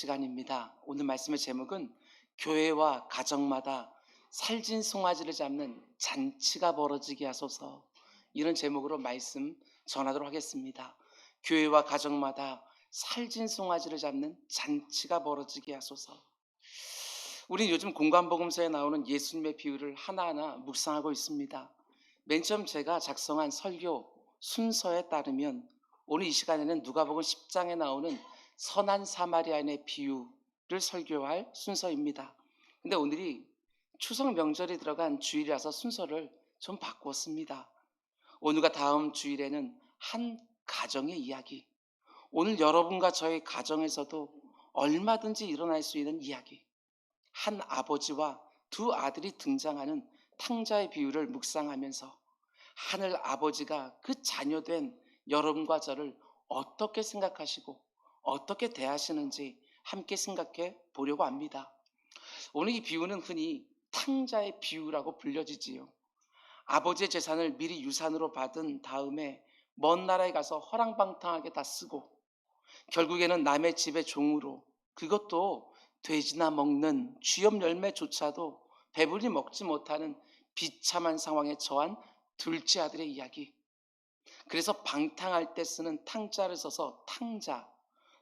시간입니다. 오늘 말씀의 제목은 교회와 가정마다 살진 송아지를 잡는 잔치가 벌어지게 하소서, 이런 제목으로 말씀 전하도록 하겠습니다. 교회와 가정마다 살진 송아지를 잡는 잔치가 벌어지게 하소서. 우리는 요즘 공관복음서에 나오는 예수님의 비유를 하나하나 묵상하고 있습니다. 맨 처음 제가 작성한 설교 순서에 따르면 오늘 이 시간에는 누가복음 10장에 나오는 선한 사마리아인의 비유를 설교할 순서입니다. 근데 오늘이 추석 명절이 들어간 주일이라서 순서를 좀 바꿨습니다. 오늘과 다음 주일에는 한 가정의 이야기, 오늘 여러분과 저의 가정에서도 얼마든지 일어날 수 있는 이야기, 한 아버지와 두 아들이 등장하는 탕자의 비유를 묵상하면서 하늘 아버지가 그 자녀된 여러분과 저를 어떻게 생각하시고 어떻게 대하시는지 함께 생각해 보려고 합니다. 오늘 이 비유는 흔히 탕자의 비유라고 불려지지요. 아버지의 재산을 미리 유산으로 받은 다음에 먼 나라에 가서 허랑방탕하게 다 쓰고 결국에는 남의 집의 종으로, 그것도 돼지나 먹는 쥐염 열매조차도 배불리 먹지 못하는 비참한 상황에 처한 둘째 아들의 이야기. 그래서 방탕할 때 쓰는 탕자를 써서 탕자,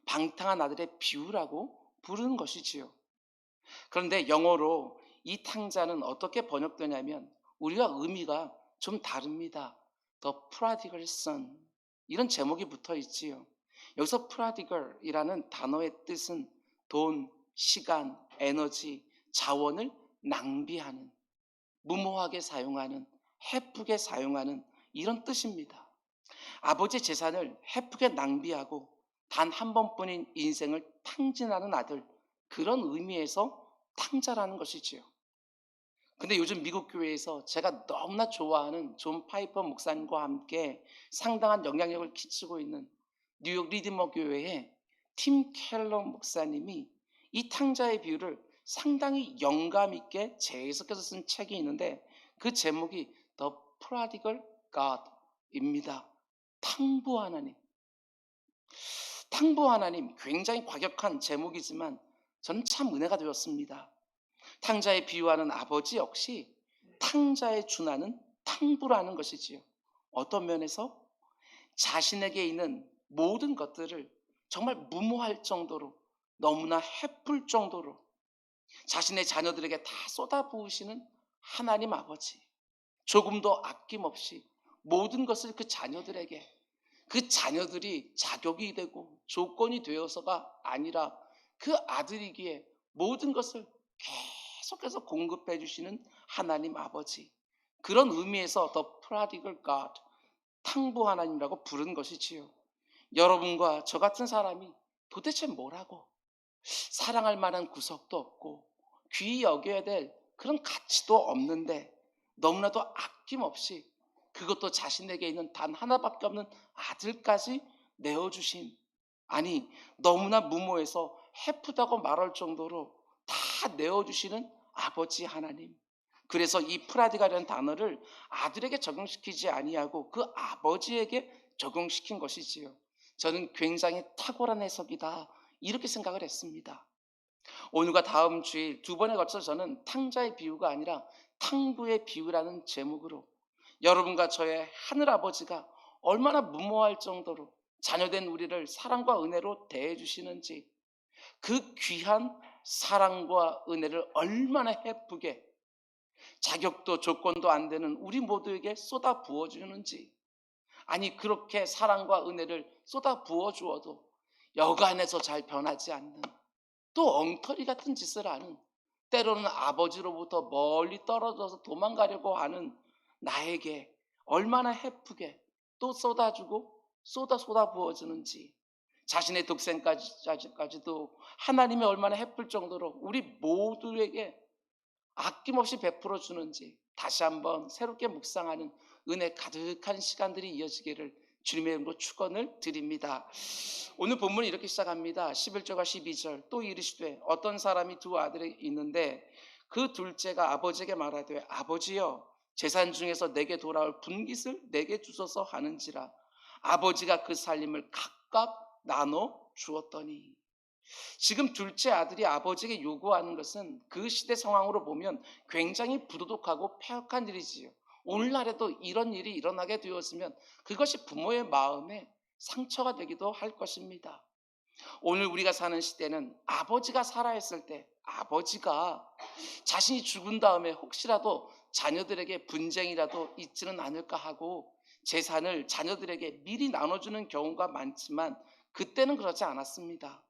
방탕한 아들의 비유라고 부르는 것이지요. 그런데 영어로 이 탕자는 어떻게 번역되냐면 우리가 의미가 좀 다릅니다. The prodigal son, 이런 제목이 붙어 있지요. 여기서 prodigal이라는 단어의 뜻은 돈, 시간, 에너지, 자원을 낭비하는, 무모하게 사용하는, 헤프게 사용하는, 이런 뜻입니다. 아버지 재산을 헤프게 낭비하고 단 한 번뿐인 인생을 탕진하는 아들, 그런 의미에서 탕자라는 것이지요. 근데 요즘 미국 교회에서 제가 너무나 좋아하는 존 파이퍼 목사님과 함께 상당한 영향력을 끼치고 있는 뉴욕 리디머 교회의 팀 켈러 목사님이 이 탕자의 비유를 상당히 영감 있게 재해석해서 쓴 책이 있는데 그 제목이 The Prodigal God입니다. 탕부 하나님. 탕부 하나님, 굉장히 과격한 제목이지만 저는 참 은혜가 되었습니다. 탕자에 비유하는 아버지 역시 탕자에 준하는 탕부라는 것이지요. 어떤 면에서 자신에게 있는 모든 것들을 정말 무모할 정도로, 너무나 헤플 정도로 자신의 자녀들에게 다 쏟아부으시는 하나님 아버지, 조금도 아낌없이 모든 것을 그 자녀들에게, 그 자녀들이 자격이 되고 조건이 되어서가 아니라 그 아들이기에 모든 것을 계속해서 공급해 주시는 하나님 아버지, 그런 의미에서 The Prodigal God, 탕부 하나님이라고 부른 것이지요. 여러분과 저 같은 사람이 도대체 뭐라고, 사랑할 만한 구석도 없고 귀히 여겨야 될 그런 가치도 없는데 너무나도 아낌없이, 그것도 자신에게 있는 단 하나밖에 없는 아들까지 내어주신, 아니 너무나 무모해서 해프다고 말할 정도로 다 내어주시는 아버지 하나님. 그래서 이 프라디가라는 단어를 아들에게 적용시키지 아니하고 그 아버지에게 적용시킨 것이지요. 저는 굉장히 탁월한 해석이다, 이렇게 생각을 했습니다. 오늘과 다음 주일 두 번에 걸쳐서 저는 탕자의 비유가 아니라 탕부의 비유라는 제목으로 여러분과 저의 하늘아버지가 얼마나 무모할 정도로 자녀된 우리를 사랑과 은혜로 대해주시는지, 그 귀한 사랑과 은혜를 얼마나 헤프게 자격도 조건도 안 되는 우리 모두에게 쏟아 부어주는지, 아니 그렇게 사랑과 은혜를 쏟아 부어주어도 여간에서 잘 변하지 않는, 또 엉터리 같은 짓을 하는, 때로는 아버지로부터 멀리 떨어져서 도망가려고 하는 나에게 얼마나 헤프게 또 쏟아주고 쏟아 부어주는지, 자신의 독생까지도 하나님이 얼마나 헤플 정도로 우리 모두에게 아낌없이 베풀어 주는지 다시 한번 새롭게 묵상하는 은혜 가득한 시간들이 이어지기를 주님의 이름으로 축원을 드립니다. 오늘 본문은 이렇게 시작합니다. 11절과 12절. 또 이르시되 어떤 사람이 두 아들이 있는데 그 둘째가 아버지에게 말하되 아버지여, 재산 중에서 내게 돌아올 분깃을 내게 주소서 하는지라. 아버지가 그 살림을 각각 나눠 주었더니. 지금 둘째 아들이 아버지에게 요구하는 것은 그 시대 상황으로 보면 굉장히 부도덕하고 폐역한 일이지요. 오늘날에도 이런 일이 일어나게 되었으면 그것이 부모의 마음에 상처가 되기도 할 것입니다. 오늘 우리가 사는 시대는 아버지가 살아있을 때 아버지가 자신이 죽은 다음에 혹시라도 자녀들에게 분쟁이라도 있지는 않을까 하고 재산을 자녀들에게 미리 나눠주는 경우가 많지만 그때는 그렇지 않았습니다.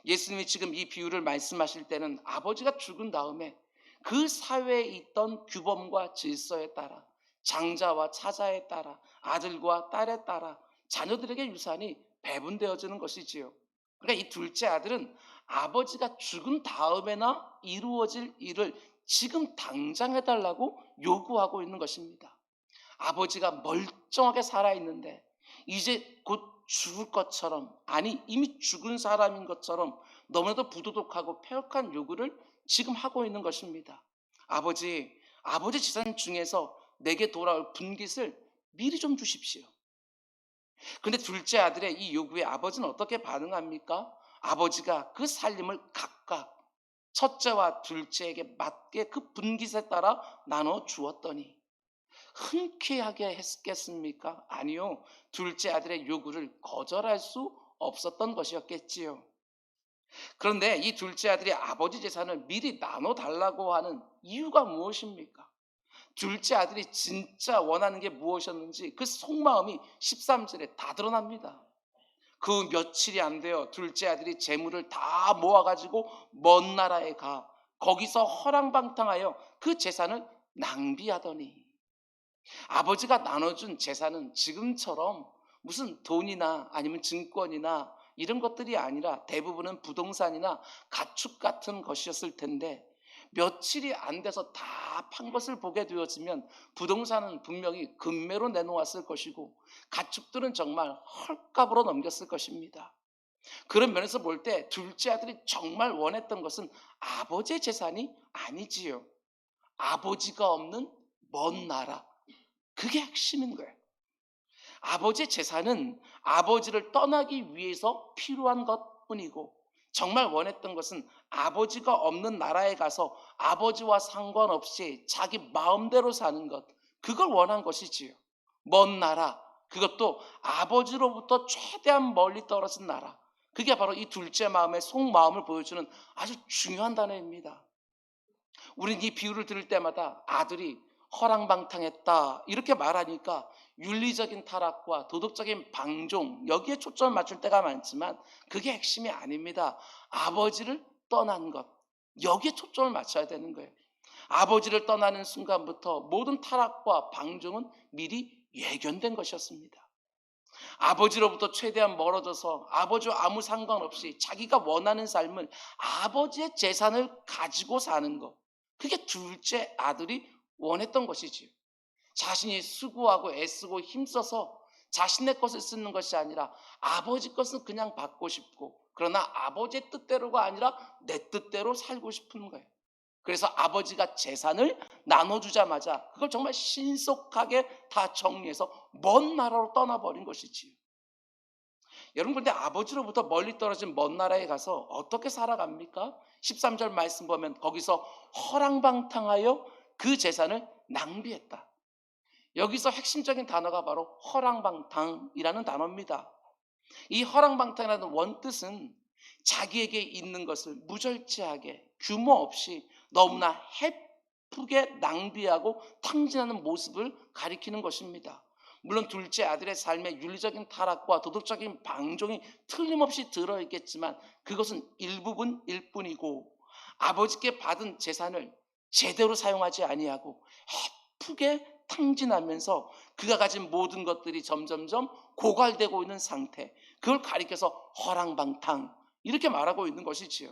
예수님이 지금 이 비유를 말씀하실 때는 아버지가 죽은 다음에 그 사회에 있던 규범과 질서에 따라 장자와 차자에 따라 아들과 딸에 따라 자녀들에게 유산이 배분되어지는 것이지요. 그러니까 이 둘째 아들은 아버지가 죽은 다음에나 이루어질 일을 지금 당장 해달라고 요구하고 있는 것입니다. 아버지가 멀쩡하게 살아있는데 이제 곧 죽을 것처럼, 아니 이미 죽은 사람인 것처럼 너무나도 부도덕하고 폐역한 요구를 지금 하고 있는 것입니다. 아버지 재산 중에서 내게 돌아올 분깃을 미리 좀 주십시오. 근데 둘째 아들의 이 요구에 아버지는 어떻게 반응합니까? 아버지가 그 살림을 각각 첫째와 둘째에게 맞게 그 분깃에 따라 나눠 주었더니 흔쾌하게 했겠습니까? 아니요. 둘째 아들의 요구를 거절할 수 없었던 것이었겠지요. 그런데 이 둘째 아들이 아버지 재산을 미리 나눠 달라고 하는 이유가 무엇입니까? 둘째 아들이 진짜 원하는 게 무엇이었는지 그 속마음이 13절에 다 드러납니다. 그 며칠이 안 되어 둘째 아들이 재물을 다 모아가지고 먼 나라에 가 거기서 허랑방탕하여 그 재산을 낭비하더니, 아버지가 나눠준 재산은 지금처럼 무슨 돈이나 아니면 증권이나 이런 것들이 아니라 대부분은 부동산이나 가축 같은 것이었을 텐데 며칠이 안 돼서 다 판 것을 보게 되어지면 부동산은 분명히 금매로 내놓았을 것이고 가축들은 정말 헐값으로 넘겼을 것입니다. 그런 면에서 볼 때 둘째 아들이 정말 원했던 것은 아버지의 재산이 아니지요. 아버지가 없는 먼 나라, 그게 핵심인 거예요. 아버지의 재산은 아버지를 떠나기 위해서 필요한 것뿐이고 정말 원했던 것은 아버지가 없는 나라에 가서 아버지와 상관없이 자기 마음대로 사는 것, 그걸 원한 것이지요. 먼 나라, 그것도 아버지로부터 최대한 멀리 떨어진 나라, 그게 바로 이 둘째 마음의 속마음을 보여주는 아주 중요한 단어입니다. 우린 이 비유를 들을 때마다 아들이 허랑방탕했다 이렇게 말하니까 윤리적인 타락과 도덕적인 방종, 여기에 초점을 맞출 때가 많지만 그게 핵심이 아닙니다. 아버지를 떠난 것, 여기에 초점을 맞춰야 되는 거예요. 아버지를 떠나는 순간부터 모든 타락과 방종은 미리 예견된 것이었습니다. 아버지로부터 최대한 멀어져서 아버지와 아무 상관없이 자기가 원하는 삶을, 아버지의 재산을 가지고 사는 것, 그게 둘째 아들이 원했던 것이지요. 자신이 수고하고 애쓰고 힘써서 자신의 것을 쓰는 것이 아니라 아버지 것은 그냥 받고 싶고, 그러나 아버지의 뜻대로가 아니라 내 뜻대로 살고 싶은 거예요. 그래서 아버지가 재산을 나눠주자마자 그걸 정말 신속하게 다 정리해서 먼 나라로 떠나버린 것이지요. 여러분, 그런데 아버지로부터 멀리 떨어진 먼 나라에 가서 어떻게 살아갑니까? 13절 말씀 보면 거기서 허랑방탕하여 그 재산을 낭비했다. 여기서 핵심적인 단어가 바로 허랑방탕이라는 단어입니다. 이 허랑방탕이라는 원뜻은 자기에게 있는 것을 무절제하게 규모 없이 너무나 헤프게 낭비하고 탕진하는 모습을 가리키는 것입니다. 물론 둘째 아들의 삶에 윤리적인 타락과 도덕적인 방종이 틀림없이 들어있겠지만 그것은 일부분일 뿐이고, 아버지께 받은 재산을 제대로 사용하지 아니하고 헤프게 탕진하면서 그가 가진 모든 것들이 점점점 고갈되고 있는 상태, 그걸 가리켜서 허랑방탕 이렇게 말하고 있는 것이지요.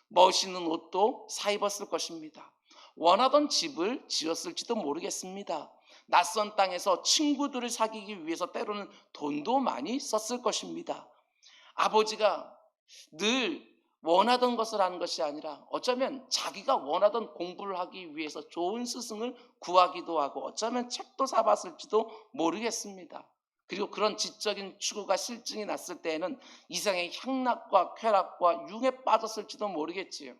멋있는 옷도 사 입었을 것입니다. 원하던 집을 지었을지도 모르겠습니다. 낯선 땅에서 친구들을 사귀기 위해서 때로는 돈도 많이 썼을 것입니다. 아버지가 늘 원하던 것을 하는 것이 아니라 어쩌면 자기가 원하던 공부를 하기 위해서 좋은 스승을 구하기도 하고 어쩌면 책도 사봤을지도 모르겠습니다. 그리고 그런 지적인 추구가 실증이 났을 때에는 이상의 향락과 쾌락과 융에 빠졌을지도 모르겠지요.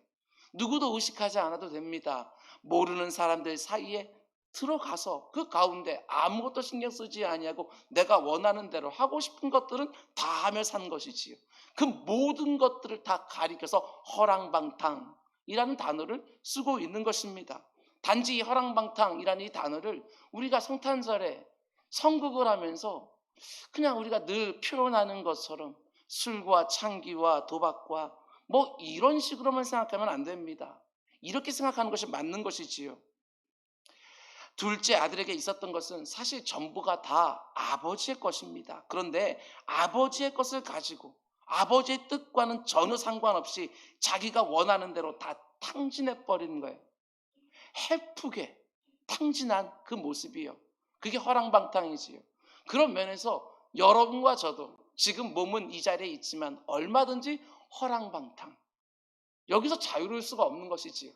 누구도 의식하지 않아도 됩니다. 모르는 사람들 사이에 들어가서 그 가운데 아무것도 신경 쓰지 아니하고 내가 원하는 대로 하고 싶은 것들은 다 하며 산 것이지요. 그 모든 것들을 다 가리켜서 허랑방탕이라는 단어를 쓰고 있는 것입니다. 단지 이 허랑방탕이라는 이 단어를 우리가 성탄절에 성극을 하면서 그냥 우리가 늘 표현하는 것처럼 술과 창기와 도박과 뭐 이런 식으로만 생각하면 안 됩니다. 이렇게 생각하는 것이 맞는 것이지요. 둘째 아들에게 있었던 것은 사실 전부가 다 아버지의 것입니다. 그런데 아버지의 것을 가지고 아버지의 뜻과는 전혀 상관없이 자기가 원하는 대로 다 탕진해 버리는 거예요. 해프게 탕진한 그 모습이요. 그게 허랑방탕이지요. 그런 면에서 여러분과 저도 지금 몸은 이 자리에 있지만 얼마든지 허랑방탕, 여기서 자유로울 수가 없는 것이지요.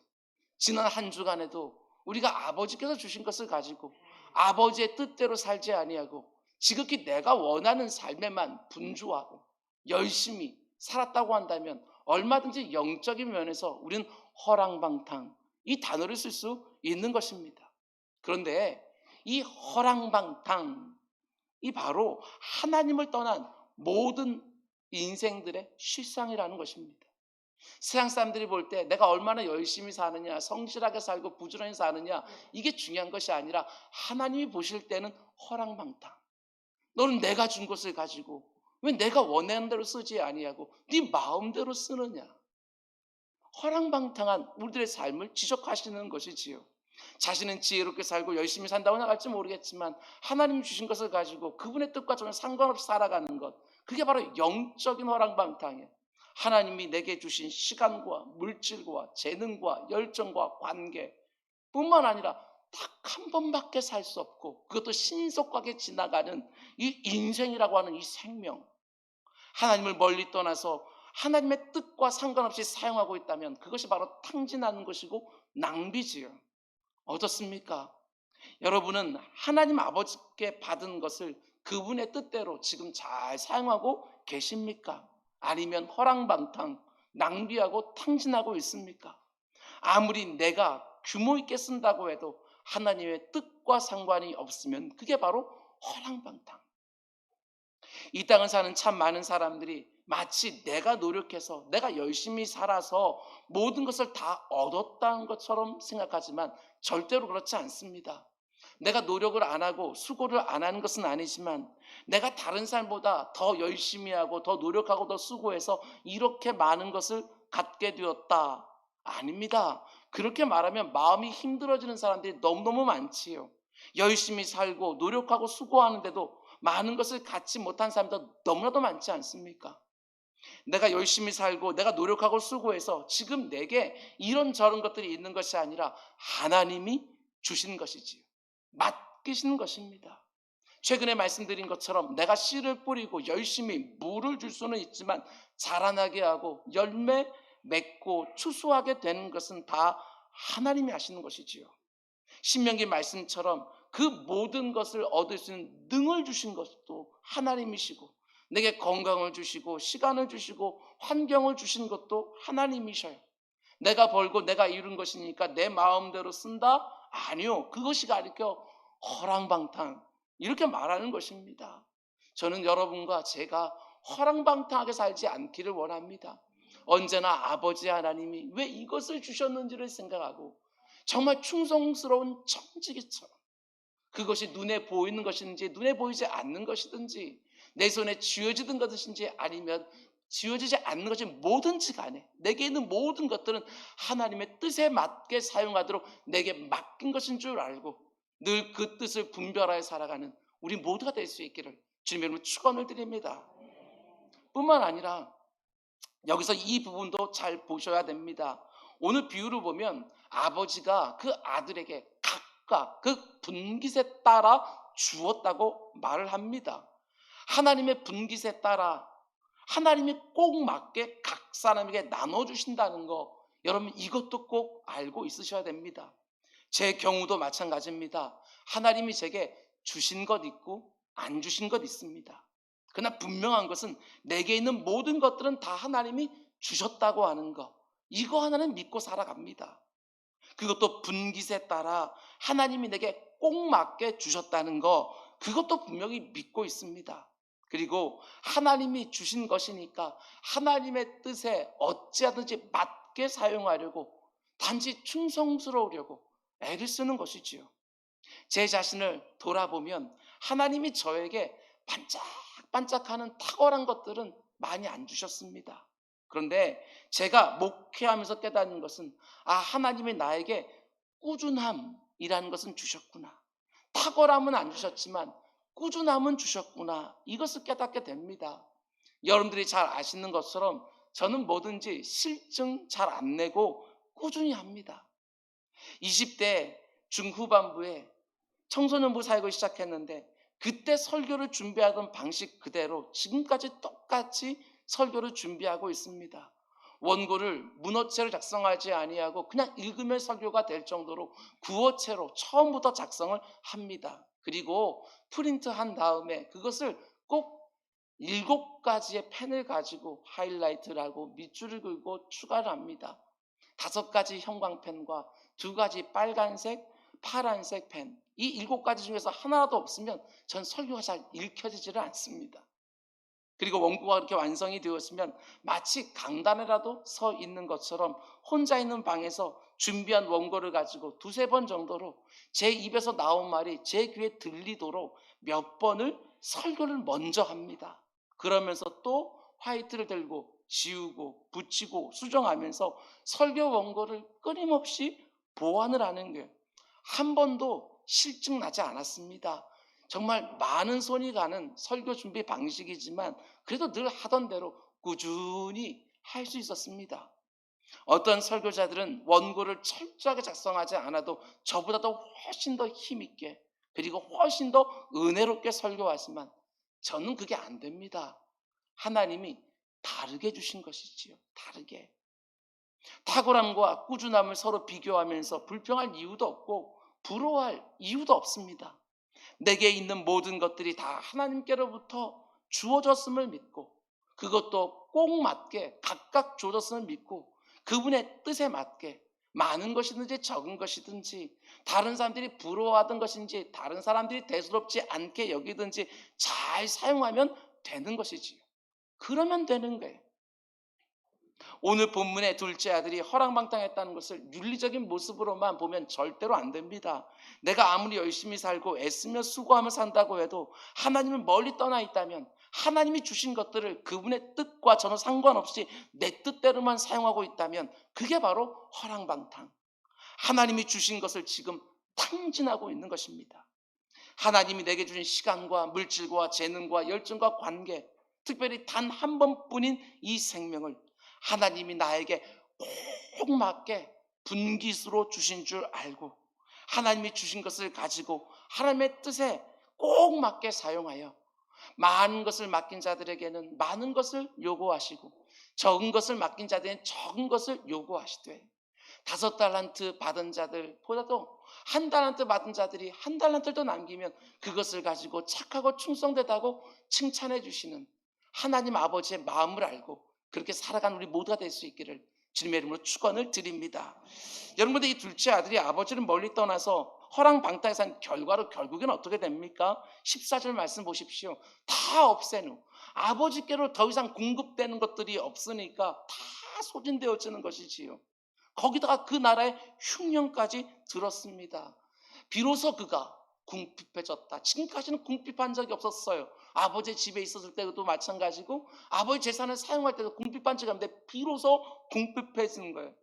지난 한 주간에도 우리가 아버지께서 주신 것을 가지고 아버지의 뜻대로 살지 아니하고 지극히 내가 원하는 삶에만 분주하고 열심히 살았다고 한다면 얼마든지 영적인 면에서 우리는 허랑방탕, 이 단어를 쓸 수 있는 것입니다. 그런데 이 허랑방탕, 이 바로 하나님을 떠난 모든 인생들의 실상이라는 것입니다. 세상 사람들이 볼 때 내가 얼마나 열심히 사느냐, 성실하게 살고 부지런히 사느냐, 이게 중요한 것이 아니라 하나님이 보실 때는 허랑방탕. 너는 내가 준 것을 가지고 왜 내가 원하는 대로 쓰지 아니하고 네 마음대로 쓰느냐. 허랑방탕한 우리들의 삶을 지적하시는 것이지요. 자신은 지혜롭게 살고 열심히 산다고 나갈지 모르겠지만 하나님 주신 것을 가지고 그분의 뜻과 전혀 상관없이 살아가는 것, 그게 바로 영적인 허랑방탕이에요. 하나님이 내게 주신 시간과 물질과 재능과 열정과 관계 뿐만 아니라 딱 한 번밖에 살 수 없고 그것도 신속하게 지나가는 이 인생이라고 하는 이 생명, 하나님을 멀리 떠나서 하나님의 뜻과 상관없이 사용하고 있다면 그것이 바로 탕진하는 것이고 낭비지요. 어떻습니까? 여러분은 하나님 아버지께 받은 것을 그분의 뜻대로 지금 잘 사용하고 계십니까? 아니면 허랑방탕, 낭비하고 탕진하고 있습니까? 아무리 내가 규모 있게 쓴다고 해도 하나님의 뜻과 상관이 없으면 그게 바로 허랑방탕. 이 땅을 사는 참 많은 사람들이 마치 내가 노력해서 내가 열심히 살아서 모든 것을 다 얻었다는 것처럼 생각하지만 절대로 그렇지 않습니다. 내가 노력을 안 하고 수고를 안 하는 것은 아니지만 내가 다른 사람보다 더 열심히 하고 더 노력하고 더 수고해서 이렇게 많은 것을 갖게 되었다. 아닙니다. 그렇게 말하면 마음이 힘들어지는 사람들이 너무너무 많지요. 열심히 살고 노력하고 수고하는데도 많은 것을 갖지 못한 사람도 너무나도 많지 않습니까? 내가 열심히 살고 내가 노력하고 수고해서 지금 내게 이런저런 것들이 있는 것이 아니라 하나님이 주신 것이지요. 맡기시는 것입니다. 최근에 말씀드린 것처럼 내가 씨를 뿌리고 열심히 물을 줄 수는 있지만 자라나게 하고 열매 맺고 추수하게 되는 것은 다 하나님이 하시는 것이지요. 신명기 말씀처럼 그 모든 것을 얻을 수 있는 능을 주신 것도 하나님이시고 내게 건강을 주시고 시간을 주시고 환경을 주신 것도 하나님이셔요. 내가 벌고 내가 이룬 것이니까 내 마음대로 쓴다? 아니요. 그것이 가리켜 허랑방탕, 이렇게 말하는 것입니다. 저는 여러분과 제가 허랑방탕하게 살지 않기를 원합니다. 언제나 아버지 하나님이 왜 이것을 주셨는지를 생각하고 정말 충성스러운 청지기처럼 그것이 눈에 보이는 것인지 눈에 보이지 않는 것이든지 내 손에 쥐어지던 것인지 아니면 쥐어지지 않는 것이 뭐든지 간에 내게 있는 모든 것들은 하나님의 뜻에 맞게 사용하도록 내게 맡긴 것인 줄 알고 늘 그 뜻을 분별하여 살아가는 우리 모두가 될 수 있기를 주님의 이름으로 축원을 드립니다. 뿐만 아니라 여기서 이 부분도 잘 보셔야 됩니다. 오늘 비유를 보면 아버지가 그 아들에게 각각 그 분깃에 따라 주었다고 말을 합니다. 하나님의 분깃에 따라 하나님이 꼭 맞게 각 사람에게 나눠주신다는 거, 여러분 이것도 꼭 알고 있으셔야 됩니다. 제 경우도 마찬가지입니다. 하나님이 제게 주신 것 있고 안 주신 것 있습니다. 그러나 분명한 것은 내게 있는 모든 것들은 다 하나님이 주셨다고 하는 것, 이거 하나는 믿고 살아갑니다. 그것도 분깃에 따라 하나님이 내게 꼭 맞게 주셨다는 거, 그것도 분명히 믿고 있습니다. 그리고 하나님이 주신 것이니까 하나님의 뜻에 어찌하든지 맞게 사용하려고, 단지 충성스러우려고 애를 쓰는 것이지요. 제 자신을 돌아보면 하나님이 저에게 반짝반짝하는 탁월한 것들은 많이 안 주셨습니다. 그런데 제가 목회하면서 깨닫는 것은, 하나님이 나에게 꾸준함이라는 것은 주셨구나. 탁월함은 안 주셨지만 꾸준함은 주셨구나. 이것을 깨닫게 됩니다. 여러분들이 잘 아시는 것처럼 저는 뭐든지 실증 잘 안 내고 꾸준히 합니다. 20대 중후반부에 청소년부 사역을 시작했는데, 그때 설교를 준비하던 방식 그대로 지금까지 똑같이 설교를 준비하고 있습니다. 원고를 문어체로 작성하지 아니하고 그냥 읽으면 설교가 될 정도로 구어체로 처음부터 작성을 합니다. 그리고 프린트한 다음에 그것을 꼭 7가지의 펜을 가지고 하이라이트를 하고 밑줄을 그고 추가를 합니다. 5가지 형광펜과 2가지 빨간색, 파란색 펜, 이 7가지 중에서 하나라도 없으면 전 설교가 잘 읽혀지지를 않습니다. 그리고 원고가 그렇게 완성이 되었으면 마치 강단에라도 서 있는 것처럼 혼자 있는 방에서 준비한 원고를 가지고 2-3번 정도로 제 입에서 나온 말이 제 귀에 들리도록 몇 번을 설교를 먼저 합니다. 그러면서 또 화이트를 들고 지우고 붙이고 수정하면서 설교 원고를 끊임없이 보완을 하는 게 한 번도 실증 나지 않았습니다. 정말 많은 손이 가는 설교 준비 방식이지만 그래도 늘 하던 대로 꾸준히 할 수 있었습니다. 어떤 설교자들은 원고를 철저하게 작성하지 않아도 저보다도 훨씬 더 힘있게, 그리고 훨씬 더 은혜롭게 설교하지만 저는 그게 안 됩니다. 하나님이 다르게 주신 것이지요. 다르게. 탁월함과 꾸준함을 서로 비교하면서 불평할 이유도 없고 부러워할 이유도 없습니다. 내게 있는 모든 것들이 다 하나님께로부터 주어졌음을 믿고, 그것도 꼭 맞게 각각 주어졌음을 믿고, 그분의 뜻에 맞게 많은 것이든지 적은 것이든지, 다른 사람들이 부러워하던 것인지 다른 사람들이 대수롭지 않게 여기든지 잘 사용하면 되는 것이지요. 그러면 되는 거예요. 오늘 본문의 둘째 아들이 허랑방탕했다는 것을 윤리적인 모습으로만 보면 절대로 안 됩니다. 내가 아무리 열심히 살고 애쓰며 수고하며 산다고 해도 하나님은 멀리 떠나 있다면, 하나님이 주신 것들을 그분의 뜻과 전혀 상관없이 내 뜻대로만 사용하고 있다면 그게 바로 허랑방탕, 하나님이 주신 것을 지금 탕진하고 있는 것입니다. 하나님이 내게 주신 시간과 물질과 재능과 열정과 관계, 특별히 단 한 번뿐인 이 생명을 하나님이 나에게 꼭 맞게 분깃으로 주신 줄 알고, 하나님이 주신 것을 가지고 하나님의 뜻에 꼭 맞게 사용하여 많은 것을 맡긴 자들에게는 많은 것을 요구하시고, 적은 것을 맡긴 자들에게는 적은 것을 요구하시되, 5달란트 받은 자들보다도 1달란트 받은 자들이 1달란트를 더 남기면 그것을 가지고 착하고 충성되다고 칭찬해 주시는 하나님 아버지의 마음을 알고 그렇게 살아가는 우리 모두가 될 수 있기를 주님의 이름으로 축원을 드립니다. 여러분들, 이 둘째 아들이 아버지를 멀리 떠나서 허랑방탕에 산 결과로 결국엔 어떻게 됩니까? 14절 말씀 보십시오. 다 없앤 후 아버지께로 더 이상 공급되는 것들이 없으니까 다 소진되어지는 것이지요. 거기다가 그 나라의 흉년까지 들었습니다. 비로소 그가 궁핍해졌다. 지금까지는 궁핍한 적이 없었어요. 아버지 집에 있었을 때도 마찬가지고 아버지 재산을 사용할 때도 궁핍한 적이 없는데 비로소 궁핍해지는 거예요.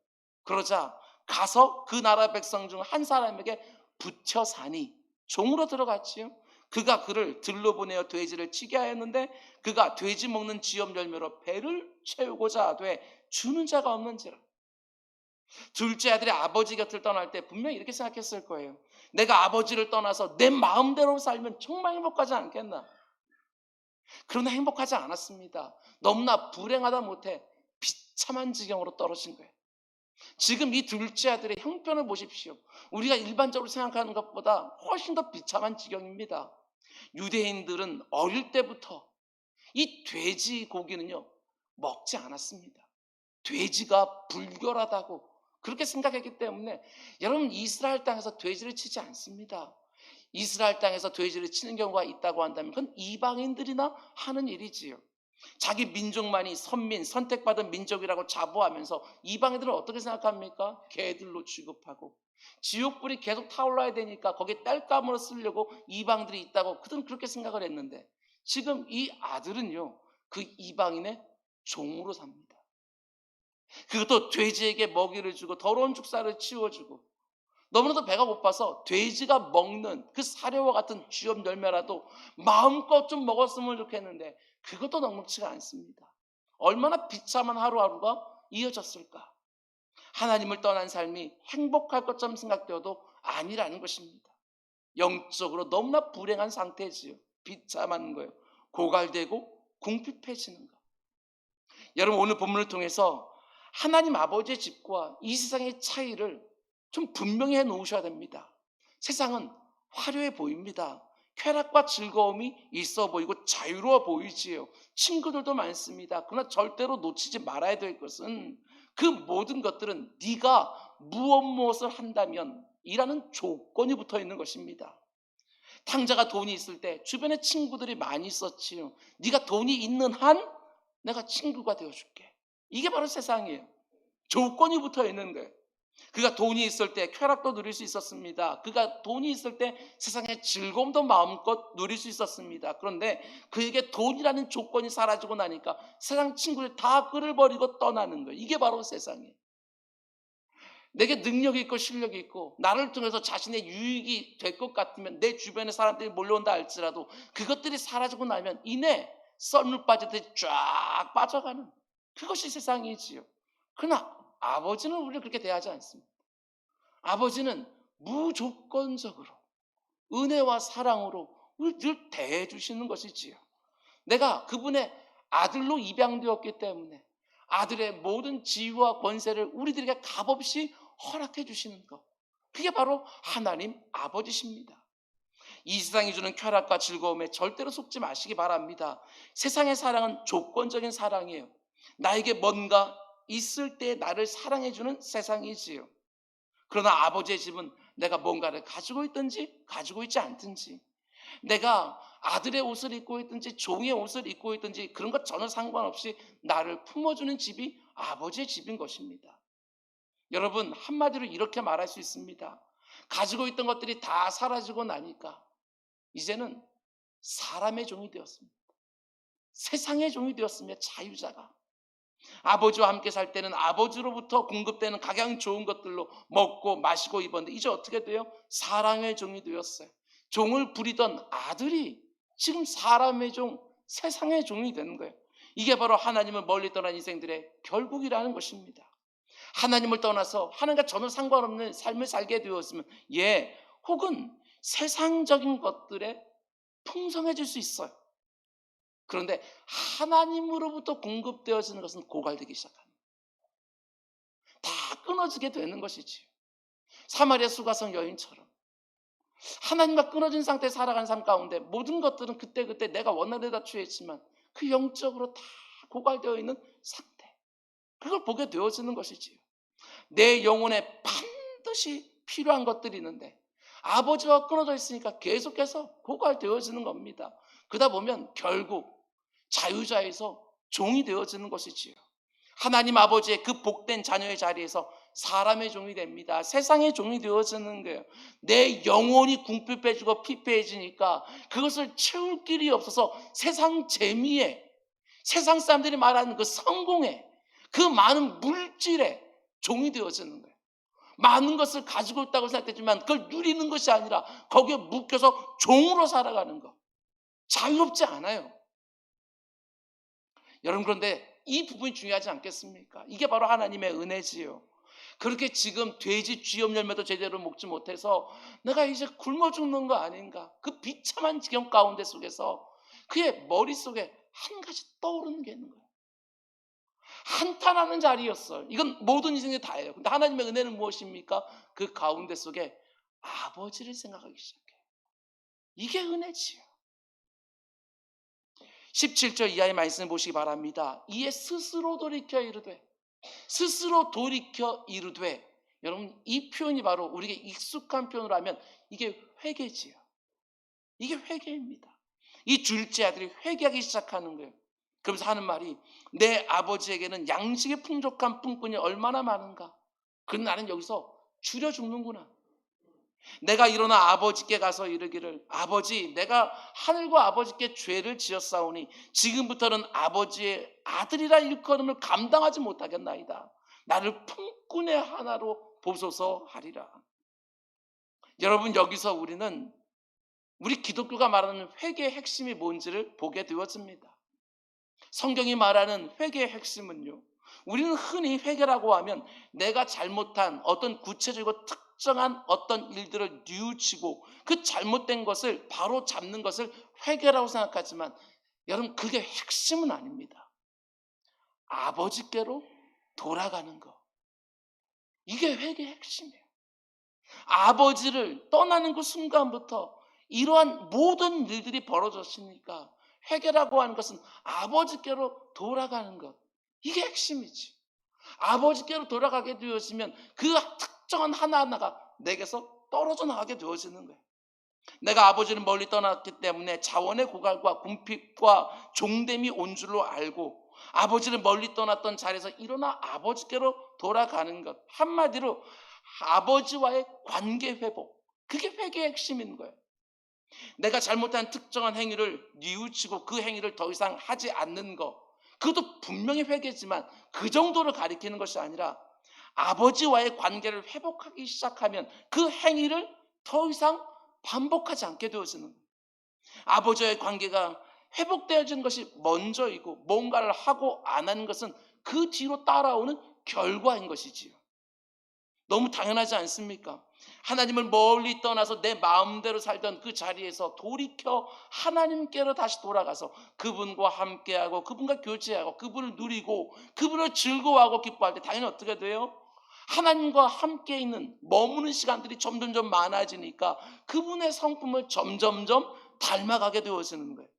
그러자 가서 그 나라 백성 중 한 사람에게 붙여 사니, 종으로 들어갔지요. 그가 그를 들로 보내어 돼지를 치게 하였는데 그가 돼지 먹는 지엽 열매로 배를 채우고자 하되 주는 자가 없는지라. 둘째 아들이 아버지 곁을 떠날 때 분명히 이렇게 생각했을 거예요. 내가 아버지를 떠나서 내 마음대로 살면 정말 행복하지 않겠나. 그러나 행복하지 않았습니다. 너무나 불행하다 못해 비참한 지경으로 떨어진 거예요. 지금 이 둘째 아들의 형편을 보십시오. 우리가 일반적으로 생각하는 것보다 훨씬 더 비참한 지경입니다. 유대인들은 어릴 때부터 이 돼지 고기는요 먹지 않았습니다. 돼지가 불결하다고 그렇게 생각했기 때문에 여러분 이스라엘 땅에서 돼지를 치지 않습니다. 이스라엘 땅에서 돼지를 치는 경우가 있다고 한다면 그건 이방인들이나 하는 일이지요. 자기 민족만이 선민, 선택받은 민족이라고 자부하면서 이방인들은 어떻게 생각합니까? 개들로 취급하고 지옥불이 계속 타올라야 되니까 거기에 땔감으로 쓰려고 이방들이 있다고 그들은 그렇게 생각을 했는데 지금 이 아들은요 그 이방인의 종으로 삽니다. 그것도 돼지에게 먹이를 주고 더러운 축사를 치워주고 너무나도 배가 고파서 돼지가 먹는 그 사료와 같은 쥐염 열매라도 마음껏 좀 먹었으면 좋겠는데 그것도 녹록지가 않습니다. 얼마나 비참한 하루하루가 이어졌을까. 하나님을 떠난 삶이 행복할 것처럼 생각되어도 아니라는 것입니다. 영적으로 너무나 불행한 상태지요. 비참한 거예요. 고갈되고 궁핍해지는 거. 여러분 오늘 본문을 통해서 하나님 아버지의 집과 이 세상의 차이를 좀 분명히 해놓으셔야 됩니다. 세상은 화려해 보입니다. 쾌락과 즐거움이 있어 보이고 자유로워 보이지요. 친구들도 많습니다. 그러나 절대로 놓치지 말아야 될 것은 그 모든 것들은 네가 무엇을 한다면 이라는 조건이 붙어 있는 것입니다. 탕자가 돈이 있을 때 주변에 친구들이 많이 있었지요. 네가 돈이 있는 한 내가 친구가 되어줄게. 이게 바로 세상이에요. 조건이 붙어 있는 거예요. 그가 돈이 있을 때 쾌락도 누릴 수 있었습니다. 그가 돈이 있을 때 세상의 즐거움도 마음껏 누릴 수 있었습니다. 그런데 그에게 돈이라는 조건이 사라지고 나니까 세상 친구들 다 그를 버리고 떠나는 거예요. 이게 바로 세상이에요. 내게 능력이 있고 실력이 있고 나를 통해서 자신의 유익이 될 것 같으면 내 주변에 사람들이 몰려온다 할지라도 그것들이 사라지고 나면 이내 썰물 빠지듯이 쫙 빠져가는 그것이 세상이지요. 그러나 아버지는 우리를 그렇게 대하지 않습니다. 아버지는 무조건적으로 은혜와 사랑으로 우리를 늘 대해 주시는 것이지요. 내가 그분의 아들로 입양되었기 때문에 아들의 모든 지위와 권세를 우리들에게 값없이 허락해 주시는 것. 그게 바로 하나님 아버지십니다. 이 세상이 주는 쾌락과 즐거움에 절대로 속지 마시기 바랍니다. 세상의 사랑은 조건적인 사랑이에요. 나에게 뭔가 있을 때 나를 사랑해 주는 세상이지요. 그러나 아버지의 집은 내가 뭔가를 가지고 있든지 가지고 있지 않든지 내가 아들의 옷을 입고 있든지 종의 옷을 입고 있든지 그런 것 전혀 상관없이 나를 품어주는 집이 아버지의 집인 것입니다. 여러분 한마디로 이렇게 말할 수 있습니다. 가지고 있던 것들이 다 사라지고 나니까 이제는 사람의 종이 되었습니다. 세상의 종이 되었습니다. 자유자가. 아버지와 함께 살 때는 아버지로부터 공급되는 가장 좋은 것들로 먹고 마시고 입었는데 이제 어떻게 돼요? 사랑의 종이 되었어요. 종을 부리던 아들이 지금 사람의 종, 세상의 종이 되는 거예요. 이게 바로 하나님을 멀리 떠난 인생들의 결국이라는 것입니다. 하나님을 떠나서 하나님과 전혀 상관없는 삶을 살게 되었으면 혹은 세상적인 것들에 풍성해질 수 있어요. 그런데 하나님으로부터 공급되어지는 것은 고갈되기 시작합니다. 다 끊어지게 되는 것이지요. 사마리아 수가성 여인처럼 하나님과 끊어진 상태에 살아가는 삶 가운데 모든 것들은 그때그때 내가 원하는 데다 취했지만 그 영적으로 다 고갈되어 있는 상태. 그걸 보게 되어지는 것이지요. 내 영혼에 반드시 필요한 것들이 있는데 아버지와 끊어져 있으니까 계속해서 고갈되어지는 겁니다. 그러다 보면 결국 자유자에서 종이 되어지는 것이지요. 하나님 아버지의 그 복된 자녀의 자리에서 사람의 종이 됩니다. 세상의 종이 되어지는 거예요. 내 영혼이 궁핍해지고 피폐해지니까 그것을 채울 길이 없어서 세상 재미에, 세상 사람들이 말하는 그 성공에, 그 많은 물질에 종이 되어지는 거예요. 많은 것을 가지고 있다고 생각했지만 그걸 누리는 것이 아니라 거기에 묶여서 종으로 살아가는 것. 자유롭지 않아요. 여러분 그런데 이 부분이 중요하지 않겠습니까? 이게 바로 하나님의 은혜지요. 그렇게 지금 돼지 쥐염 열매도 제대로 먹지 못해서 내가 이제 굶어 죽는 거 아닌가? 그 비참한 지경 가운데 속에서 그의 머릿속에 한 가지 떠오르는 게 있는 거예요. 한탄하는 자리였어요. 이건 모든 인생이 다예요. 근데 하나님의 은혜는 무엇입니까? 그 가운데 속에 아버지를 생각하기 시작해요. 이게 은혜지요. 17절 이하의 말씀 보시기 바랍니다. 이에 스스로 돌이켜 이르되, 스스로 돌이켜 이르되. 여러분, 이 표현이 바로 우리에게 익숙한 표현으로 하면 이게 회개지요. 이게 회개입니다. 이 둘째 아들이 회개하기 시작하는 거예요. 그러면서 하는 말이, 내 아버지에게는 양식의 풍족한 품꾼이 얼마나 많은가. 그런 나는 여기서 줄여 죽는구나. 내가 일어나 아버지께 가서 이르기를, 아버지, 내가 하늘과 아버지께 죄를 지었사오니 지금부터는 아버지의 아들이라 일컬음을 감당하지 못하겠나이다. 나를 품꾼의 하나로 보소서 하리라. 여러분, 여기서 우리는 우리 기독교가 말하는 회개의 핵심이 뭔지를 보게 되어집니다. 성경이 말하는 회개의 핵심은요, 우리는 흔히 회개라고 하면 내가 잘못한 어떤 구체적이고 특정한 어떤 일들을 뉘우치고 그 잘못된 것을 바로 잡는 것을 회개라고 생각하지만, 여러분, 그게 핵심은 아닙니다. 아버지께로 돌아가는 것, 이게 회개의 핵심이에요. 아버지를 떠나는 그 순간부터 이러한 모든 일들이 벌어졌으니까 회개라고 하는 것은 아버지께로 돌아가는 것, 이게 핵심이지. 아버지께로 돌아가게 되어지면 그 특정한 하나하나가 내게서 떨어져 나가게 되어지는 거예요. 내가 아버지를 멀리 떠났기 때문에 자원의 고갈과 궁핍과 종됨이 온 줄로 알고 아버지를 멀리 떠났던 자리에서 일어나 아버지께로 돌아가는 것, 한마디로 아버지와의 관계 회복, 그게 회개의 핵심인 거예요. 내가 잘못한 특정한 행위를 뉘우치고 그 행위를 더 이상 하지 않는 것, 그것도 분명히 회개지만 그 정도를 가리키는 것이 아니라 아버지와의 관계를 회복하기 시작하면 그 행위를 더 이상 반복하지 않게 되어지는 거예요. 아버지와의 관계가 회복되어지는 것이 먼저이고 뭔가를 하고 안 하는 것은 그 뒤로 따라오는 결과인 것이지요. 너무 당연하지 않습니까? 하나님을 멀리 떠나서 내 마음대로 살던 그 자리에서 돌이켜 하나님께로 다시 돌아가서 그분과 함께하고 그분과 교제하고 그분을 누리고 그분을 즐거워하고 기뻐할 때 당연히 어떻게 돼요? 하나님과 함께 있는 머무는 시간들이 점점점 많아지니까 그분의 성품을 점점점 닮아가게 되어지는 거예요.